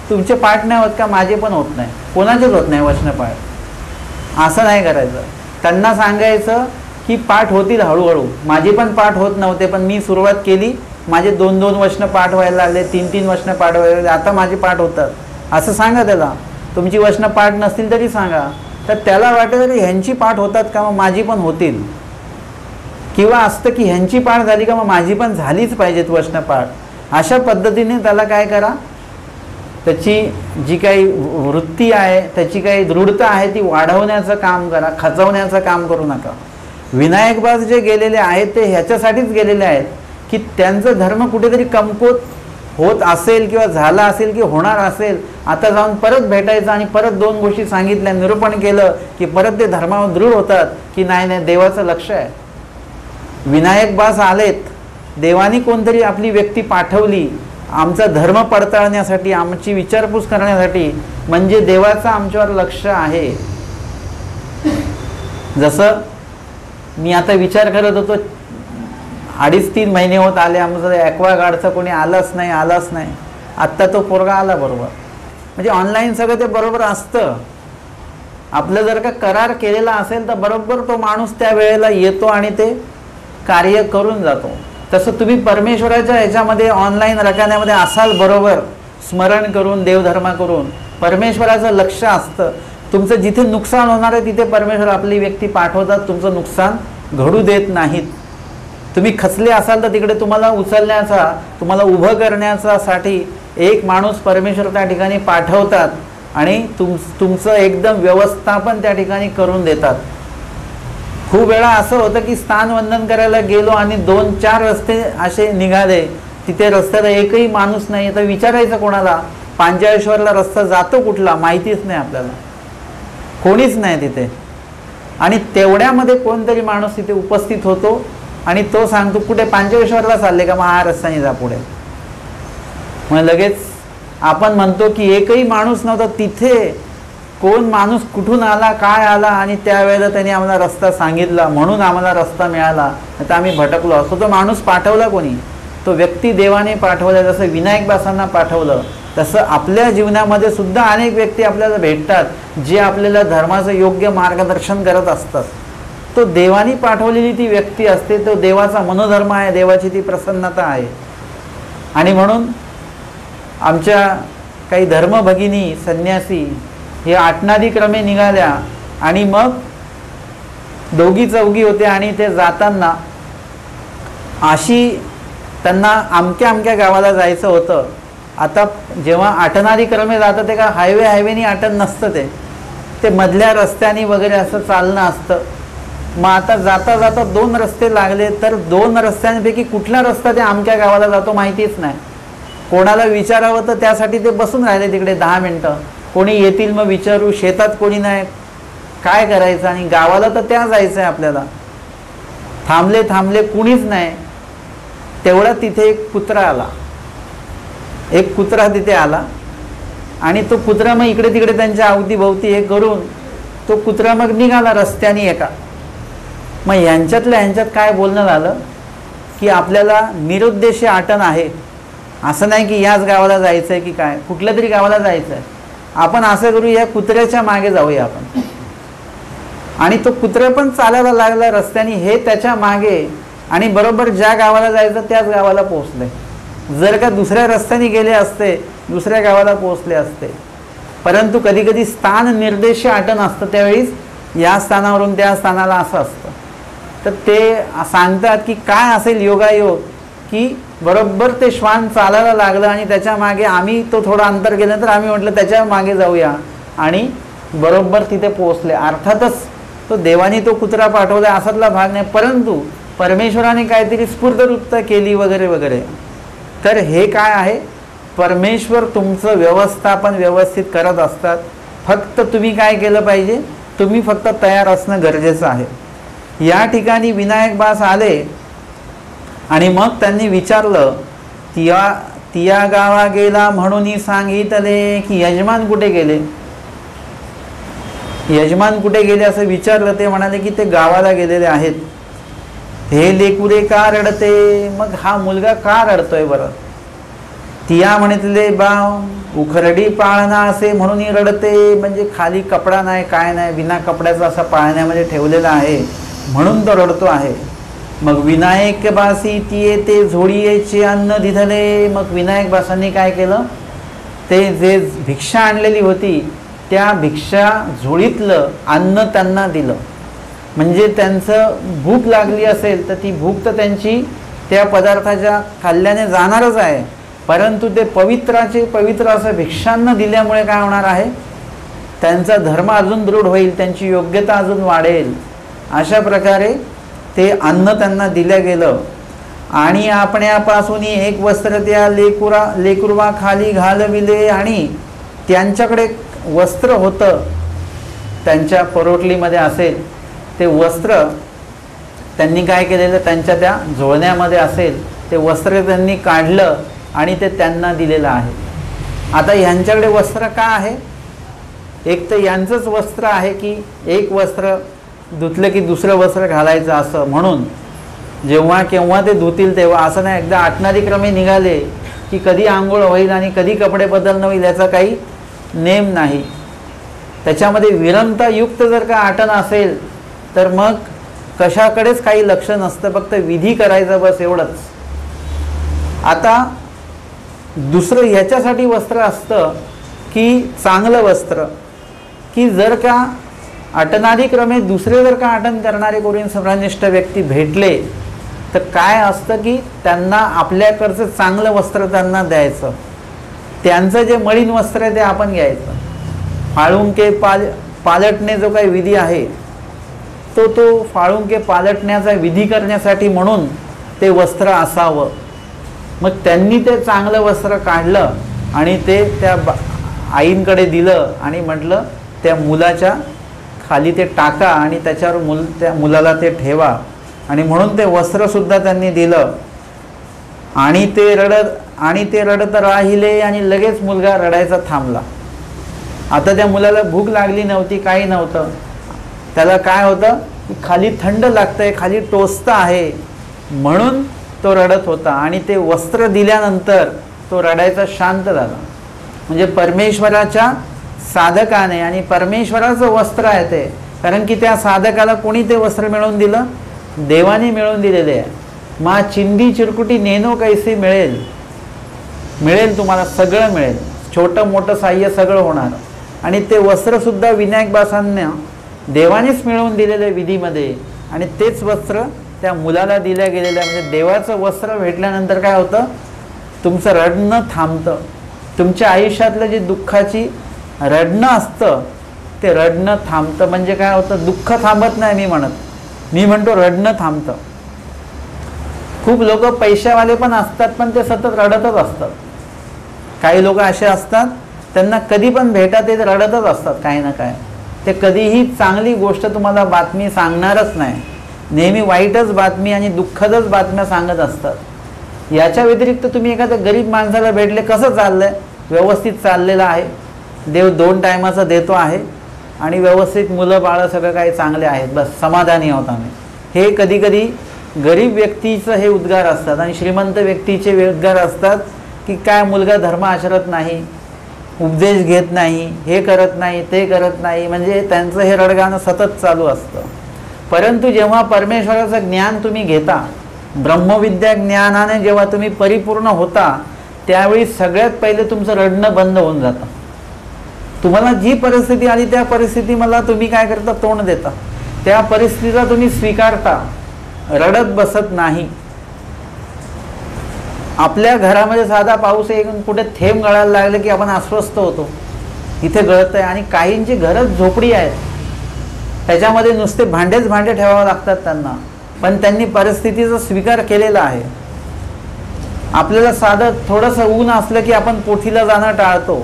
तुमचे पाठ नाही होत का, माझे पण होत नाही, कोणाचेच होत नाही वचनं पाठ, असं नाही करायचं. त्यांना सांगायचं की पाठ होतील हळूहळू, माझी पण पाठ होत नव्हते पण मी सुरुवात केली, माझे 2-2 वचनं पाठ व्हायला लागले, 3-3 वचनं पाठ व्हायला लागले, आता माझे पाठ होतात, असं सांगा त्याला. तुमची वचनं पाठ नसतील तरी सांगा, तर त्याला वाटेल की ह्यांची पाठ होतात का, मग माझी पण होतील. किंवा असतं की ह्यांची पाठ झाली का मग माझी पण झालीच पाहिजेत वचनं पाठ. अशा पद्धतीने त्याला काय करा, त्याची जी काही वृत्ती आहे, त्याची काही दृढता आहे ती वाढवण्याचं काम करा, खचवण्याचं काम करू नका. विनायकबाज जे गेलेले आहेत ते ह्याच्यासाठीच गेलेले आहेत की त्यांचं धर्म कुठेतरी कमकुवत होत असेल किंवा झाला असेल की होणार असेल, आता जाऊन परत भेटायचं आणि परत 2 गोष्टी सांगितल्या, निरूपण केलं की परत ते धर्मावर दृढ होतात की नाही नाही देवाचं लक्ष आहे. विनायकबाज आलेत, देवानी कोणतरी आपली व्यक्ती पाठवली आमचा धर्म पडताळण्यासाठी, आमची विचारपूस करण्यासाठी, म्हणजे देवाचं आमच्यावर लक्ष आहे. जसं मी आता विचार करत होतो, 2.5-3 महिने होत आले आमचं ॲक्वागार्डचं कोणी आलंच नाही. आत्ता तो पोरगा आला बरोबर. म्हणजे ऑनलाईन सगळं ते बरोबर असतं. आपलं जर का करार केलेला असेल तर बरोबर तो माणूस त्या वेळेला येतो आणि ते कार्य करून जातो. तसं तुम्ही परमेश्वराच्या ह्याच्यामध्ये ऑनलाईन रकान्यामध्ये असाल बरोबर, स्मरण करून देवधर्म करून, परमेश्वराचं लक्ष असतं. तुमचं जिथे नुकसान होणार आहे तिथे परमेश्वर आपली व्यक्ती पाठवतात, तुमचं नुकसान घडू देत नाहीत. तुम्ही खचले असाल तर तिकडे तुम्हाला उचलण्याचा, तुम्हाला उभं करण्यासाठी एक माणूस परमेश्वर त्या ठिकाणी पाठवतात आणि तुमचं एकदम व्यवस्थापन त्या ठिकाणी करून देतात. खूप वेळा असं होतं की स्थानवंदन करायला गेलो आणि 2-4 रस्ते असे निघाले, तिथे रस्त्याला एकही माणूस नाही, तर विचारायचं कोणाला, पांचाळेश्वरला रस्ता जातो कुठला माहितीच नाही आपल्याला, कोणीच नाही तिथे. आणि तेवढ्यामध्ये कोणतरी माणूस तिथे उपस्थित होतो आणि तो सांगतो कुठे पांचाळेश्वरला चालले का, मग हा रस्त्याने जा पुढे. मग लगेच आपण म्हणतो की एकही माणूस नव्हता तिथे, कोण माणूस कुठून आला काय आला आणि त्यावेळेला त्यांनी आम्हाला रस्ता सांगितला म्हणून आम्हाला रस्ता मिळाला, तर आम्ही भटकलो असतो. तो माणूस पाठवला कोणी, तो व्यक्ती देवाने पाठवला. जसं विनायकबासांना पाठवलं तसं आपल्या जीवनामध्ये सुद्धा अनेक व्यक्ती आपल्याला भेटतात जे आपल्याला धर्माचं योग्य मार्गदर्शन करत असतात. तो देवानी पाठवलेली ती व्यक्ती असते, तो देवाचा मनोधर्म आहे, देवाची ती प्रसन्नता आहे. आणि म्हणून आमच्या काही धर्मभगिनी संन्यासी हे आटनादी क्रमे निघाल्या आणि मग दोघी चौघी होते आणि ते जाताना अशी त्यांना अमक्या अमक्या गावाला जायचं होतं. आता जेव्हा आटणारी क्रमे जातं ते का हायवेनी आटण नसतं, ते मधल्या रस्त्याने वगैरे असं चालणं असतं. मग आता जाता जाता 2 रस्ते लागले, तर 2 रस्त्यांपैकी कुठला रस्ता ते अमक्या गावाला जातो माहितीच नाही. कोणाला विचारावं तर त्यासाठी ते बसून राहिले तिकडे 10 मिनटं. कोणी येतील मग विचारू, शेतात कोणी नाही, काय करायचं, आणि गावाला तर त्या जायचं आहे आपल्याला. थांबले कुणीच नाही. तेवढा तिथे एक कुत्रा तिथे आला आणि तो कुत्रा मग इकडे तिकडे त्यांच्या अवतीभोवती हे करून तो कुत्रा मग निघाला रस्त्याने एका. मग ह्यांच्यात काय बोलणं झालं की आपल्याला निरुद्देश आटण आहे, असं नाही की याच गावाला जायचं आहे की काय, कुठल्या तरी गावाला जायचं आहे. आपण असं करू, या कुत्र्याच्या मागे जाऊया आपण. आणि तो कुत्रा पण चालायला लागला रस्त्याने, हे त्याच्या मागे, आणि बरोबर ज्या गावाला जायचं त्याच गावाला पोहोचले. जर का दुसऱ्या रस्त्याने गेले असते दुसऱ्या गावाला पोहोचले असते. परंतु कधी कधी स्थान निर्देश आटण असतं, त्यावेळीस या स्थानावरून त्या स्थानाला असं असतं. तर ते सांगतात की काय असेल योगायोग की बरोबर ते श्वान चालायला लागलं आणि त्याच्या मागे आम्ही, तो थोडं अंतर गेलं तर आम्ही म्हटलं त्याच्या मागे जाऊया आणि बरोबर तिथे पोहोचले. अर्थातच तो देवाने तो कुत्रा पाठवला असातला भाग नाही, परंतु परमेश्वराने काहीतरी स्फूर्तवृत्त केली वगैरे वगैरे. तर हे काय आहे, परमेश्वर तुमचं व्यवस्थापन व्यवस्थित करत असतात. फक्त तुम्ही काय केलं पाहिजे, तुम्ही फक्त तयार असणं गरजेचं आहे. या ठिकाणी विनायक बास आले आणि मग त्यांनी विचारलं, तिया गावा गेला म्हणून सांगितले की यजमान कुठे गेले, यजमान कुठे गेले असं विचारलं. ते म्हणाले की ते गावाला गेलेले आहेत. हे लेकुरे का रडते, मग हा मुलगा का रडतोय बरं. तिया म्हणितले बाव उखरडी पाळणा असे म्हणून रडते, म्हणजे खाली कपडा नाही काय नाही, बिना कपड्याचा असा पाळण्यामध्ये ठेवलेला आहे म्हणून तो रडतो आहे. मग विनायक बासी तिये ते झोडीयेचे अन्न दिधले. मग विनायक बासांनी काय केलं, ते जे भिक्षा आणलेली होती त्या भिक्षा झोळीतलं अन्न त्यांना दिलं. म्हणजे त्यांचं भूक लागली असेल तर ती भूक तर त्यांची त्या पदार्थाच्या खाल्ल्याने जाणारच आहे, परंतु ते पवित्र असं भिक्षांना दिल्यामुळे काय होणार आहे, त्यांचा धर्म अजून दृढ होईल, त्यांची योग्यता अजून वाढेल. अशा प्रकारे ते अन्न त्यांना दिलं गेलं. आणि आपण्यापासून एक वस्त्र त्या लेकुरवा खाली घालविले. आणि त्यांच्याकडे वस्त्र होतं, त्यांच्या परोटलीमध्ये असेल ते वस्त्र त्यांनी काय केलेलं, त्यांच्या त्या झोळण्यामध्ये असेल ते वस्त्र त्यांनी काढलं आणि ते त्यांना दिलेलं आहे. आता ह्यांच्याकडे वस्त्र का आहे, एक तर यांचंच वस्त्र आहे की एक वस्त्र धुतलं की दुसरं वस्त्र घालायचं असं, म्हणून जेव्हा केव्हा ते धुतील तेव्हा, असं नाही एकदा आटणारी क्रमे निघाले की कधी आंघोळ होईल आणि कधी कपडे बदलणं होईल याचा काही नेम नाही. त्याच्यामध्ये विरमतायुक्त जर का आटण असेल तर मग कशाकडेच काही लक्ष नसतं, फक्त विधी करायचा बस एवढंच. आता दुसरं ह्याच्यासाठी वस्त्र असतं की चांगलं वस्त्र, की जर का आटणारी क्रमे दुसरे जर का आटण करणारे कोणी सम्रानिष्ठ व्यक्ती भेटले तर काय असतं की त्यांना आपल्याकडचं चांगलं वस्त्र त्यांना द्यायचं, त्यांचं जे मळीन वस्त्र आहे ते आपण घ्यायचं. फाळुंके पालटणे जो काही विधी आहे तो फाळुंके पालटण्याचा विधी करण्यासाठी म्हणून ते वस्त्र असावं. मग त्यांनी ते चांगलं वस्त्र काढलं आणि ते त्या आईंकडे दिलं आणि म्हटलं त्या मुलाच्या खाली ते टाका आणि त्याच्यावर त्या मुलाला ते ठेवा. आणि म्हणून ते वस्त्रसुद्धा त्यांनी दिलं. आणि ते रडत राहिले आणि लगेच मुलगा रडायचा थांबला. आता त्या मुलाला भूक लागली नव्हती, काही नव्हतं, त्याला काय होतं की खाली थंड लागतंय, खाली टोचतं आहे म्हणून तो रडत होता. आणि ते वस्त्र दिल्यानंतर तो रडायचा शांत झाला. म्हणजे परमेश्वराच्या साधकाने, आणि परमेश्वराचं वस्त्र आहे ते, कारण की त्या साधकाला कोणी ते वस्त्र मिळवून दिलं, देवाने मिळवून दिलेले आहे. मा चिंदी चिरकुटी नेनो कैसे मिळेल तुम्हाला, सगळं मिळेल, छोटं मोठं साह्य सगळं होणार. आणि ते वस्त्रसुद्धा विनायक बासांना देवानेच मिळवून दिलेलं विधीमध्ये, आणि तेच वस्त्र त्या मुलाला दिल्या गेलेलं आहे. म्हणजे देवाचं वस्त्र भेटल्यानंतर काय होतं, तुमचं रडणं थांबतं. तुमच्या आयुष्यातलं जे दुःखाची रडणं असतं ते रडणं थांबतं. म्हणजे काय होतं, दुःख थांबत नाही मी म्हणतो रडणं थांबतं. खूप लोक पैशावाले पण असतात पण ते सतत रडतच असतात. काही लोक असे असतात त्यांना कधी पण भेटा ते रडतच असतात काही ना काय. ते कधीही चांगली गोष्ट तुम्हाला बातमी सांगणारच नाही, नेहमी वाईटच बातमी आणि दुःखदच बातम्या सांगत असतात. याच्या व्यतिरिक्त तुम्ही एखाद्या गरीब माणसाला भेटले, कसं चाललंय, व्यवस्थित चाललेलं आहे, देव 2 टायमाचं देतो आहे आणि व्यवस्थित मुलं बाळं सगळं काही चांगले आहेत, बस समाधानी आहोत आम्ही. हे कधी कधी गरीब व्यक्तीचं हे उद्गार असतात आणि श्रीमंत व्यक्तीचे उद्गार असतात की काय मुलगा धर्म आचरत नाही, उपदेश घेत नाही, हे करत नाही, ते करत नाही. म्हणजे त्यांचं हे रडगाणं सतत चालू असतं. परंतु जेव्हा परमेश्वराचं ज्ञान तुम्ही घेता, ब्रह्मविद्या ज्ञानाने जेव्हा तुम्ही परिपूर्ण होता, त्यावेळी सगळ्यात पहिले तुमचं रडणं बंद होऊन जातं. तुम्हाला जी परिस्थिती आली त्या परिस्थिती मला तुम्ही काय करता, तोंड देता. त्या परिस्थितीला तुम्ही स्वीकारता, रडत बसत नाही. आपल्या घरामध्ये साधा पाऊस येऊन कुठे थेंब गळायला लागले की आपण अस्वस्थ होतो, इथे गळत आहे. आणि काहींची घरच झोपडी आहेत, त्याच्यामध्ये नुसते भांडे ठेवावे लागतात त्यांना, पण त्यांनी परिस्थितीचा स्वीकार केलेला आहे. आपल्याला साधं थोडंसं ऊन असलं की आपण पोथीला जाणं टाळतो,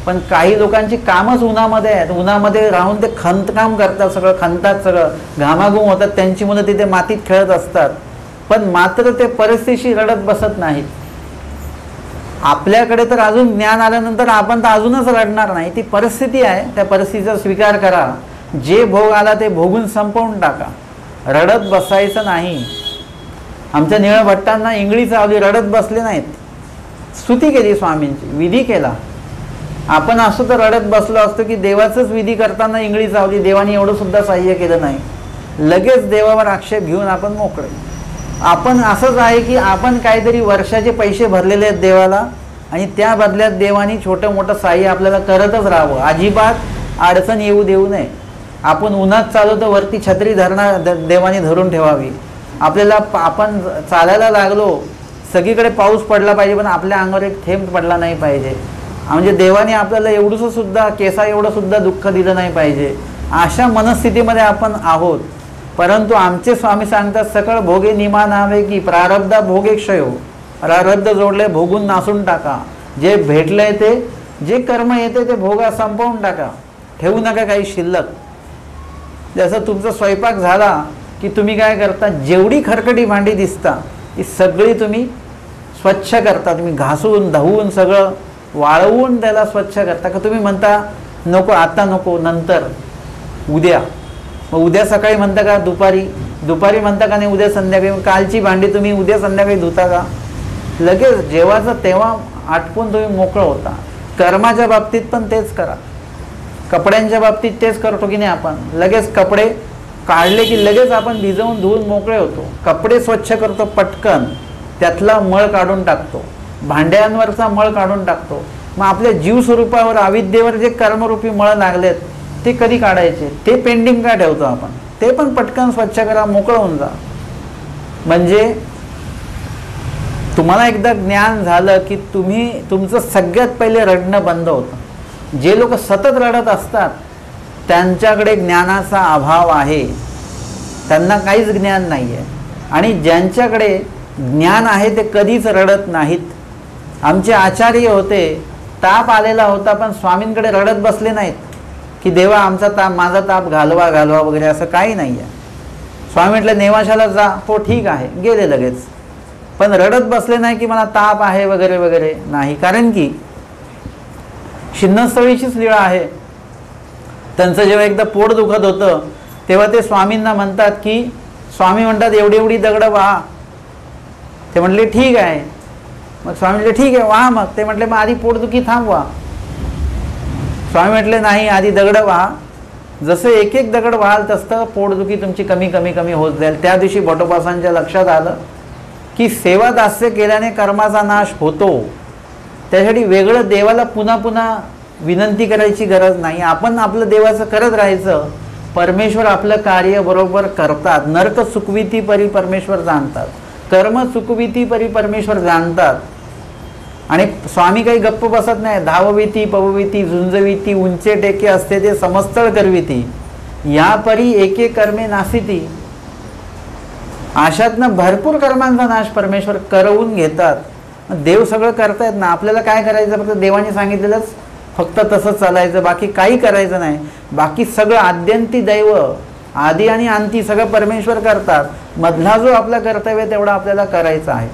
पण काही लोकांची कामच उन्हामध्ये आहेत. उन्हामध्ये राहून ते खंतकाम करतात, सगळं खंतात, सगळं घामाघूम होतात, त्यांची मुलं तिथे मातीत खेळत असतात, पण मात्र ते परिस्थितीशी रडत बसत नाहीत. आपल्याकडे तर अजून ज्ञान आल्यानंतर आपण तर अजूनच रडणार नाही. ती परिस्थिती आहे, त्या परिस्थितीचा स्वीकार करा. जे भोग आला ते भोगून संपवून टाका, रडत बसायचं नाही. आमच्या निळ्या भट्टांना इंगळी चावली, रडत बसले नाहीत, स्तुती केली स्वामींची, विधी केला. आपण असो तर रडत बसलो असतो की देवाचंच विधी करताना इंगळी चावली, देवाने एवढं सुद्धा सहाय्य केलं नाही, लगेच देवावर आक्षेप घेऊन आपण मोकळे. आपण असंच आहे की आपण काहीतरी वर्षाचे पैसे भरलेले आहेत देवाला, आणि त्या बदल्यात देवाने छोटं मोठं सहाय्य आपल्याला करतच राहावं, अजिबात अडचण येऊ देऊ नये. आपण उन्हात चालवतो, वरती छत्री देवाने धरून ठेवावी. आपल्याला आपण चालायला लागलो, सगळीकडे पाऊस पडला पाहिजे पण आपल्या अंगावर एक थेंब पडला नाही पाहिजे. म्हणजे देवाने आपल्याला एवढंसं सुद्धा केसा एवढं सुद्धा दुःख दिलं नाही पाहिजे. अशा मनस्थितीमध्ये आपण आहोत. परंतु आमचे स्वामी सांगतात, सकळ भोगे निमा नावे की प्रारब्धा भोगे क्षयो. प्रारब्ध जोडले, भोगून नासून टाका. जे भेटलंय ते, जे कर्म येते ते भोगा, संपवून टाका, ठेवू नका काही शिल्लक. जसं तुमचा स्वयंपाक झाला की तुम्ही काय करता, जेवढी खरकटी भांडी दिसता ती सगळी तुम्ही स्वच्छ करता. तुम्ही घासून धुवून सगळं वाळवून त्याला स्वच्छ करता का? तुम्ही म्हणता नको आता नको, नंतर, उद्या. मग उद्या सकाळी म्हणता का, दुपारी म्हणता का नाही, उद्या संध्याकाळी. कालची भांडी तुम्ही उद्या संध्याकाळी धुता का? लगेच जेव्हाचं तेव्हा आटपून तुम्ही मोकळं होता. कर्माच्या बाबतीत पण तेच करा, कपड्यांच्या बाबतीत तेच करतो की नाही आपण. लगेच कपडे काढले की लगेच आपण भिजवून धुवून मोकळे होतो. कपडे स्वच्छ करतो पटकन, त्यातला मळ काढून टाकतो, भांड्यांवरचा मळ काढून टाकतो. मग आपल्या जीव स्वरूपावर, अविद्येवर जे कर्मरूपी मळ लागलेत ते कधी काढायचे, ते पेंडिंग का ठेवतो आपण, ते पण पटकन स्वच्छ करा, मोकळं होऊन जा. म्हणजे तुम्हाला एकदा ज्ञान झालं की तुमचं सगळ्यात पहिले रडणं बंद होतं. जे लोक सतत रडत असतात त्यांच्याकडे ज्ञानाचा अभाव आहे, त्यांना काहीच ज्ञान नाही आहे. आणि ज्यांच्याकडे ज्ञान आहे ते कधीच रडत नाहीत. आमचे आचार्य होते, ताप आलेला होता पण स्वामींकडे रडत बसले नाहीत की देवा आमचा ताप, माझा ताप घालवा वगैरे, असं काही नाही आहे. स्वामी म्हटलं नेवाशाला जा, हो ठीक आहे, गेले लगेच. पण रडत बसले नाही की मला ताप आहे वगैरे वगैरे, नाही. कारण की शिन्नस्थळीचीच लीळा आहे. त्यांचं जेव्हा एकदा पोट दुखत होतं तेव्हा ते स्वामींना म्हणतात की, स्वामी म्हणतात एवढी दगडं वाहा. ते म्हटले ठीक आहे. मग स्वामी म्हटले ठीक आहे वाहा. मग ते म्हटले मग आधी पोटदुखी थांबवा. स्वामी म्हटले नाही, आधी दगडं वाहा. जसं एक एक दगड व्हाल तसं पोटदुखी तुमची कमी कमी कमी होत जाईल. त्या दिवशी भटोबासांच्या लक्षात आलं की सेवा दास्य केल्याने कर्माचा नाश होतो, त्यासाठी वेगळं देवाला पुन्हा पुन्हा विनंती करायची गरज नाही. आपण आपलं देवाचं करत राहायचं, परमेश्वर आपलं कार्य बरोबर करतात. नरक चुकविती परी परमेश्वर जाणतात, कर्म चुकविती परी परमेश्वर जाणतात. आणि स्वामी काही गप्प बसत नाही. धावविती पवविती झुंजविती उंचे टेके असते ते समस्तळ करविती, या परी एके कर्मे नासिती. अशातनं भरपूर कर्मांचा नाश परमेश्वर करवून घेतात. देव सगळं करतायत ना, आपल्याला काय करायचं, फक्त देवाने सांगितलेलंच फक्त तसं चालायचं, बाकी काही करायचं नाही. बाकी सगळं आद्यंती दैव, आदी आणि अंती सगळं परमेश्वर करतात. मधला जो आपला कर्तव्य तेवढा आपल्याला करायचा आहे.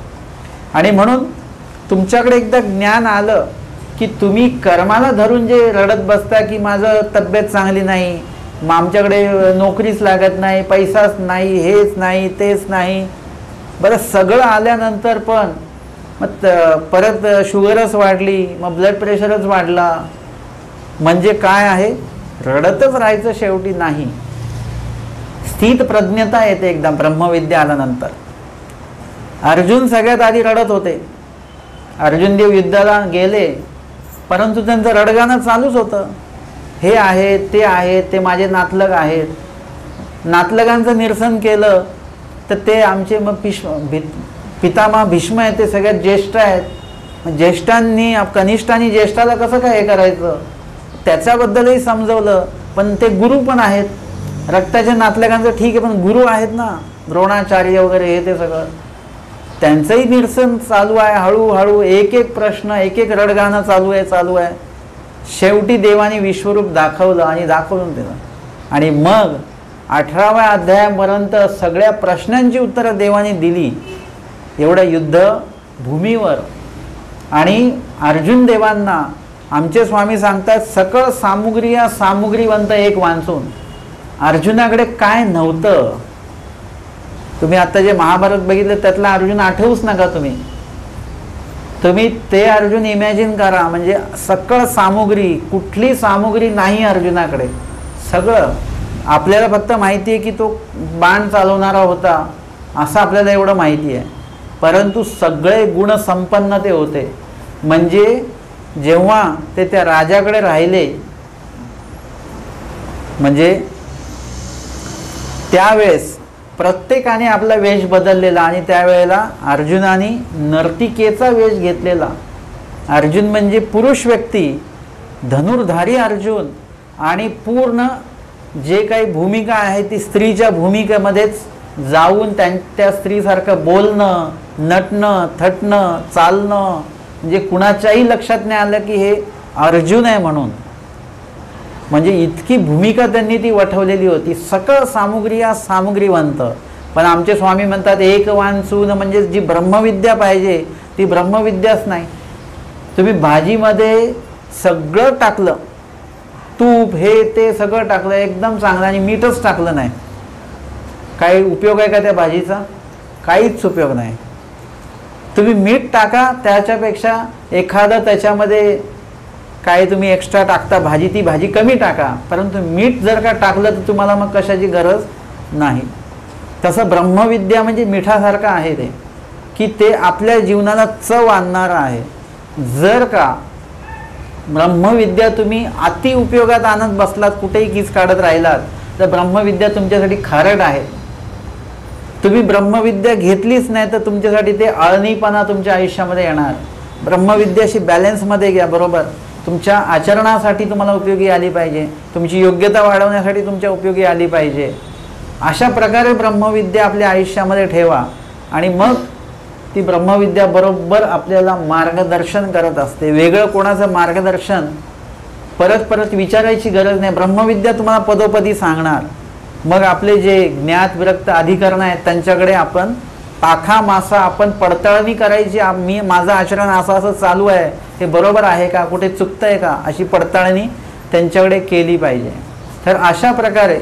आणि म्हणून तुमच्याकडे एकदा ज्ञान आलं की तुम्ही कर्माला धरून जे रडत बसता की माझं तब्येत चांगली नाही, मग आमच्याकडे नोकरीच लागत नाही, पैसाच नाही, हेच नाही, तेच नाही, बरं सगळं आल्यानंतर पण मग परत शुगरच वाढली, मग ब्लड प्रेशरच वाढला, म्हणजे काय आहे, रडतच राहायचं शेवटी नाही. स्थित प्रज्ञता येते एकदा ब्रह्मविद्या आल्यानंतर. अर्जुन सगळ्यात आधी रडत होते. अर्जुन देव युद्धाला गेले, परंतु त्यांचं रडगाणं चालूच होतं. हे आहेत, ते आहेत, ते माझे नातलग आहेत. नातलगांचं निरसन केलं तर ते आमचे मग पितामह भीष्म आहेत, ते सगळ्यात ज्येष्ठ आहेत. ज्येष्ठांनी कनिष्ठांनी ज्येष्ठाला कसं काय हे करायचं त्याच्याबद्दलही समजवलं. पण ते गुरु पण आहेत, रक्ताच्या नातलगांचं ठीक आहे, पण गुरु आहेत ना, द्रोणाचार्य वगैरे हे ते सगळं, त्यांचंही निरसन चालू आहे. हळूहळू एक एक प्रश्न, एक एक रडगाणं चालू आहे. शेवटी देवाने विश्वरूप दाखवलं आणि दाखवून दिलं. आणि मग 18व्या अध्यायापर्यंत सगळ्या प्रश्नांची उत्तरं देवाने दिली एवढ्या युद्ध भूमीवर. आणि अर्जुन देवांना आमचे स्वामी सांगतात, सकळ सामुग्री या सामुग्रीवंत एक वांचून. अर्जुनाकडे काय नव्हतं, तुम्ही आता जे महाभारत बघितलं त्यातला अर्जुन आठवूच नका. तुम्ही ते अर्जुन इमॅजिन करा. म्हणजे सकळ सामुग्री, कुठली सामुग्री नाही अर्जुनाकडे. सगळं आपल्याला फक्त माहिती आहे की तो बाण चालवणारा होता, असं आपल्याला एवढं माहिती आहे. परंतु सगळे गुण संपन्न ते होते. म्हणजे जेव्हा ते त्या राजाकडे राहिले, म्हणजे त्यावेळेस प्रत्येकाने आपला वेश बदललेला. आणि त्यावेळेला अर्जुनाने नर्तिकेचा वेश घेतलेला. अर्जुन म्हणजे पुरुष व्यक्ती, धनुर्धारी अर्जुन. आणि पूर्ण जे काही भूमिका आहे ती स्त्रीच्या भूमिकेमध्येच जाऊन त्या स्त्रीसारखं बोलणं, नटणं, थटणं, चालणं, म्हणजे कुणाच्याही लक्षात नाही आलं की हे अर्जुन आहे म्हणून. म्हणजे इतकी भूमिका त्यांनी ती वठवलेली होती. सकळ सामुग्री या सामुग्रीवंत. पण आमचे स्वामी म्हणतात एक वांचून, म्हणजे जी ब्रह्मविद्या पाहिजे ती ब्रह्मविद्याच नाही. तुम्ही भाजीमध्ये सगळं टाकलं, तूप हे ते सगळं टाकलं एकदम चांगलं, आणि मीठच टाकलं नाही, काही उपयोग आहे का त्या भाजीचा? काहीच उपयोग नाही. तुम्ही मीठ टाका, त्याच्यापेक्षा एखादं त्याच्यामध्ये काय तुम्ही एक्स्ट्रा टाकता भाजी, ती भाजी कमी टाका. परंतु मीठ जर का टाकलं तर तुम्हाला मग कशाची गरज नाही. तसं ब्रह्मविद्या म्हणजे मिठासारखं आहे ते, की ते आपल्या जीवनाला चव आणणारं आहे. जर का ब्रह्मविद्या तुम्ही अति उपयोगात आणत बसलात, कुठेही कीच काढत राहिलात, तर ब्रह्मविद्या तुमच्यासाठी खारट आहे. तुम्ही ब्रह्मविद्या घेतलीच नाही तर तुमच्यासाठी ते अळणीपणा तुमच्या आयुष्यामध्ये येणार. ब्रह्मविद्याशी बॅलन्समध्ये घ्या. बरोबर तुमच्या आचरणासाठी तुम्हाला उपयोगी आली पाहिजे, तुमची योग्यता वाढवण्यासाठी तुमच्या उपयोगी आली पाहिजे. अशा प्रकारे ब्रह्मविद्या आपल्या आयुष्यामध्ये ठेवा. आणि मग ती ब्रह्मविद्या बरोबर आपल्याला मार्गदर्शन करत असते. वेगळं कोणाचं मार्गदर्शन परत परत विचारायची गरज नाही. ब्रह्मविद्या तुम्हाला पदोपदी सांगणार. मग आपले जे ज्ञात विरक्त अधिकरण आहेत त्यांच्याकडे आपण पाखा मासा आपण पडताळणी करायची. माझं आचरण असं असं चालू आहे, हे बरोबर आहे का, कुठे चुकतंय का, अशी पडताळणी त्यांच्याकडे केली पाहिजे. तर अशा प्रकारे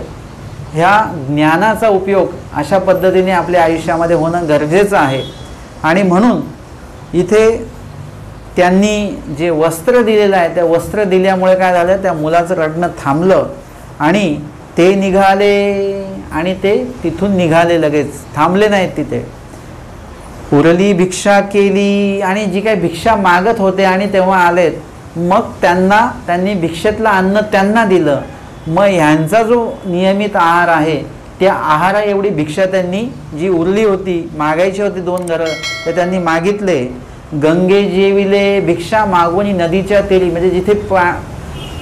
ह्या ज्ञानाचा उपयोग अशा पद्धतीने आपल्या आयुष्यामध्ये होणं गरजेचं आहे. आणि म्हणून इथे त्यांनी जे वस्त्र दिलेलं आहे त्या वस्त्र दिल्यामुळे काय झालं, त्या मुलाचं रडणं थांबलं आणि ते निघाले. आणि ते तिथून निघाले, लगेच थांबले नाहीत तिथे. उरली भिक्षा केली, आणि जी काही भिक्षा मागत होते आणि तेव्हा आलेत, मग त्यांनी भिक्षेतलं अन्न त्यांना दिलं. मग ह्यांचा जो नियमित आहार आहे त्या आहारा एवढी भिक्षा त्यांनी जी उरली होती, मागायची होती 2 घरं, तर त्यांनी मागितले. गंगे जेविले भिक्षा मागवणी नदीच्या तेरी, म्हणजे जिथे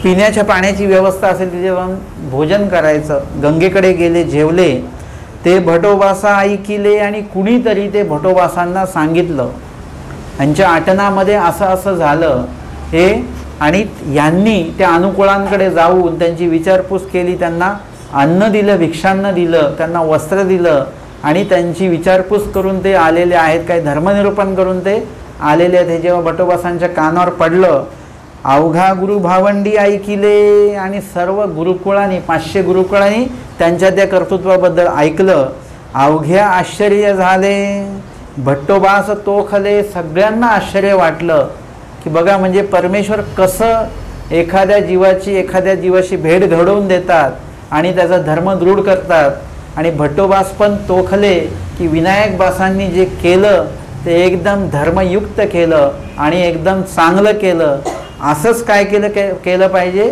पिण्याच्या पाण्याची व्यवस्था असेल तिथे जाऊन भोजन करायचं. गंगेकडे गेले, जेवले. ते भटोबासा ऐकिले, आणि कुणीतरी ते भटोबासांना सांगितलं यांच्या आटनामध्ये असं असं झालं हे. आणि यांनी त्या अनुकूलांकडे जाऊन त्यांची विचारपूस केली, त्यांना अन्न दिलं, भिक्षान्न दिलं, त्यांना वस्त्र दिलं, आणि त्यांची विचारपूस करून ते आलेले आहेत, काही धर्मनिरूपण करून ते आलेले आहेत. हे जेव्हा भटोबासांच्या कानावर पडलं, अवघा गुरु भावंडी ऐकिले, आणि सर्व गुरुकुळांनी 500 गुरुकुळांनी त्यांच्या त्या कर्तृत्वाबद्दल ऐकलं. अवघ्या आश्चर्य झाले, भट्टोबास तोखले, सगळ्यांना आश्चर्य वाटलं की बघा म्हणजे परमेश्वर कसं एखाद्या जीवाशी भेट घडवून देतात आणि त्याचा धर्म दृढ करतात. आणि भट्टोबास पण तोखले की विनायक बासांनी जे केलं ते एकदम धर्मयुक्त केलं आणि एकदम चांगलं केलं. असंच काय केलं पाहिजे.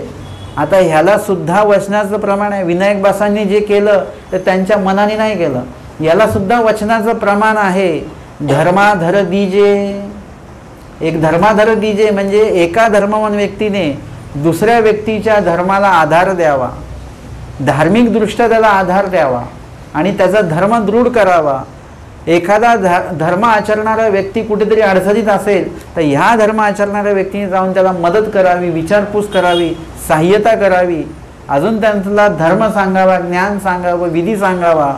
आता ह्याला सुद्धा वचनाचं प्रमाण आहे. विनायक बासांनी जे केलं ते त्यांच्या मनाने नाही केलं, याला सुद्धा वचनाचं प्रमाण आहे. धर्माधर दीजे, एक धर्माधर दीजे म्हणजे एका धर्मवान व्यक्तीने दुसऱ्या व्यक्तीच्या धर्माला आधार द्यावा, धार्मिक दृष्ट्या त्याला आधार द्यावा आणि त्याचा धर्म दृढ करावा. एखादा धर्म आचरणारा व्यक्ती कुठेतरी अडचणीत असेल तर ह्या धर्म आचरणाऱ्या व्यक्तीने जाऊन त्याला मदत करावी, विचारपूस करावी, सहाय्यता करावी, अजून त्यांना धर्म सांगावा, ज्ञान सांगावं, विधी सांगावा.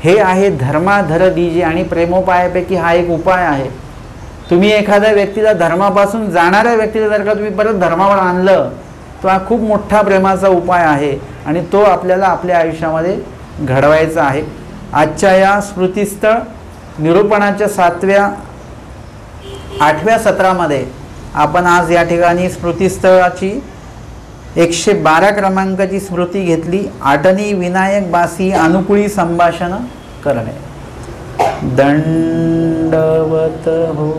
हे आहे धर्माधर दीजे. आणि प्रेमोपायापैकी हा एक उपाय आहे. तुम्ही एखाद्या व्यक्तीला धर्मापासून जाणाऱ्या व्यक्तीला जर का तुम्ही परत धर्मावर आणलं तो हा खूप मोठा प्रेमाचा उपाय आहे आणि तो आपल्याला आपल्या आयुष्यामध्ये घडवायचा आहे. आजच्या या स्मृतिस्थळ निरूपणाच्या 8व्या सत्रामध्ये आपण आज या ठिकाणी स्मृतिस्थळाची 112 क्रमांकाची स्मृती घेतली. आटनी विनायक बासी अनुकूळी संभाषण करणे. दंडवत हो.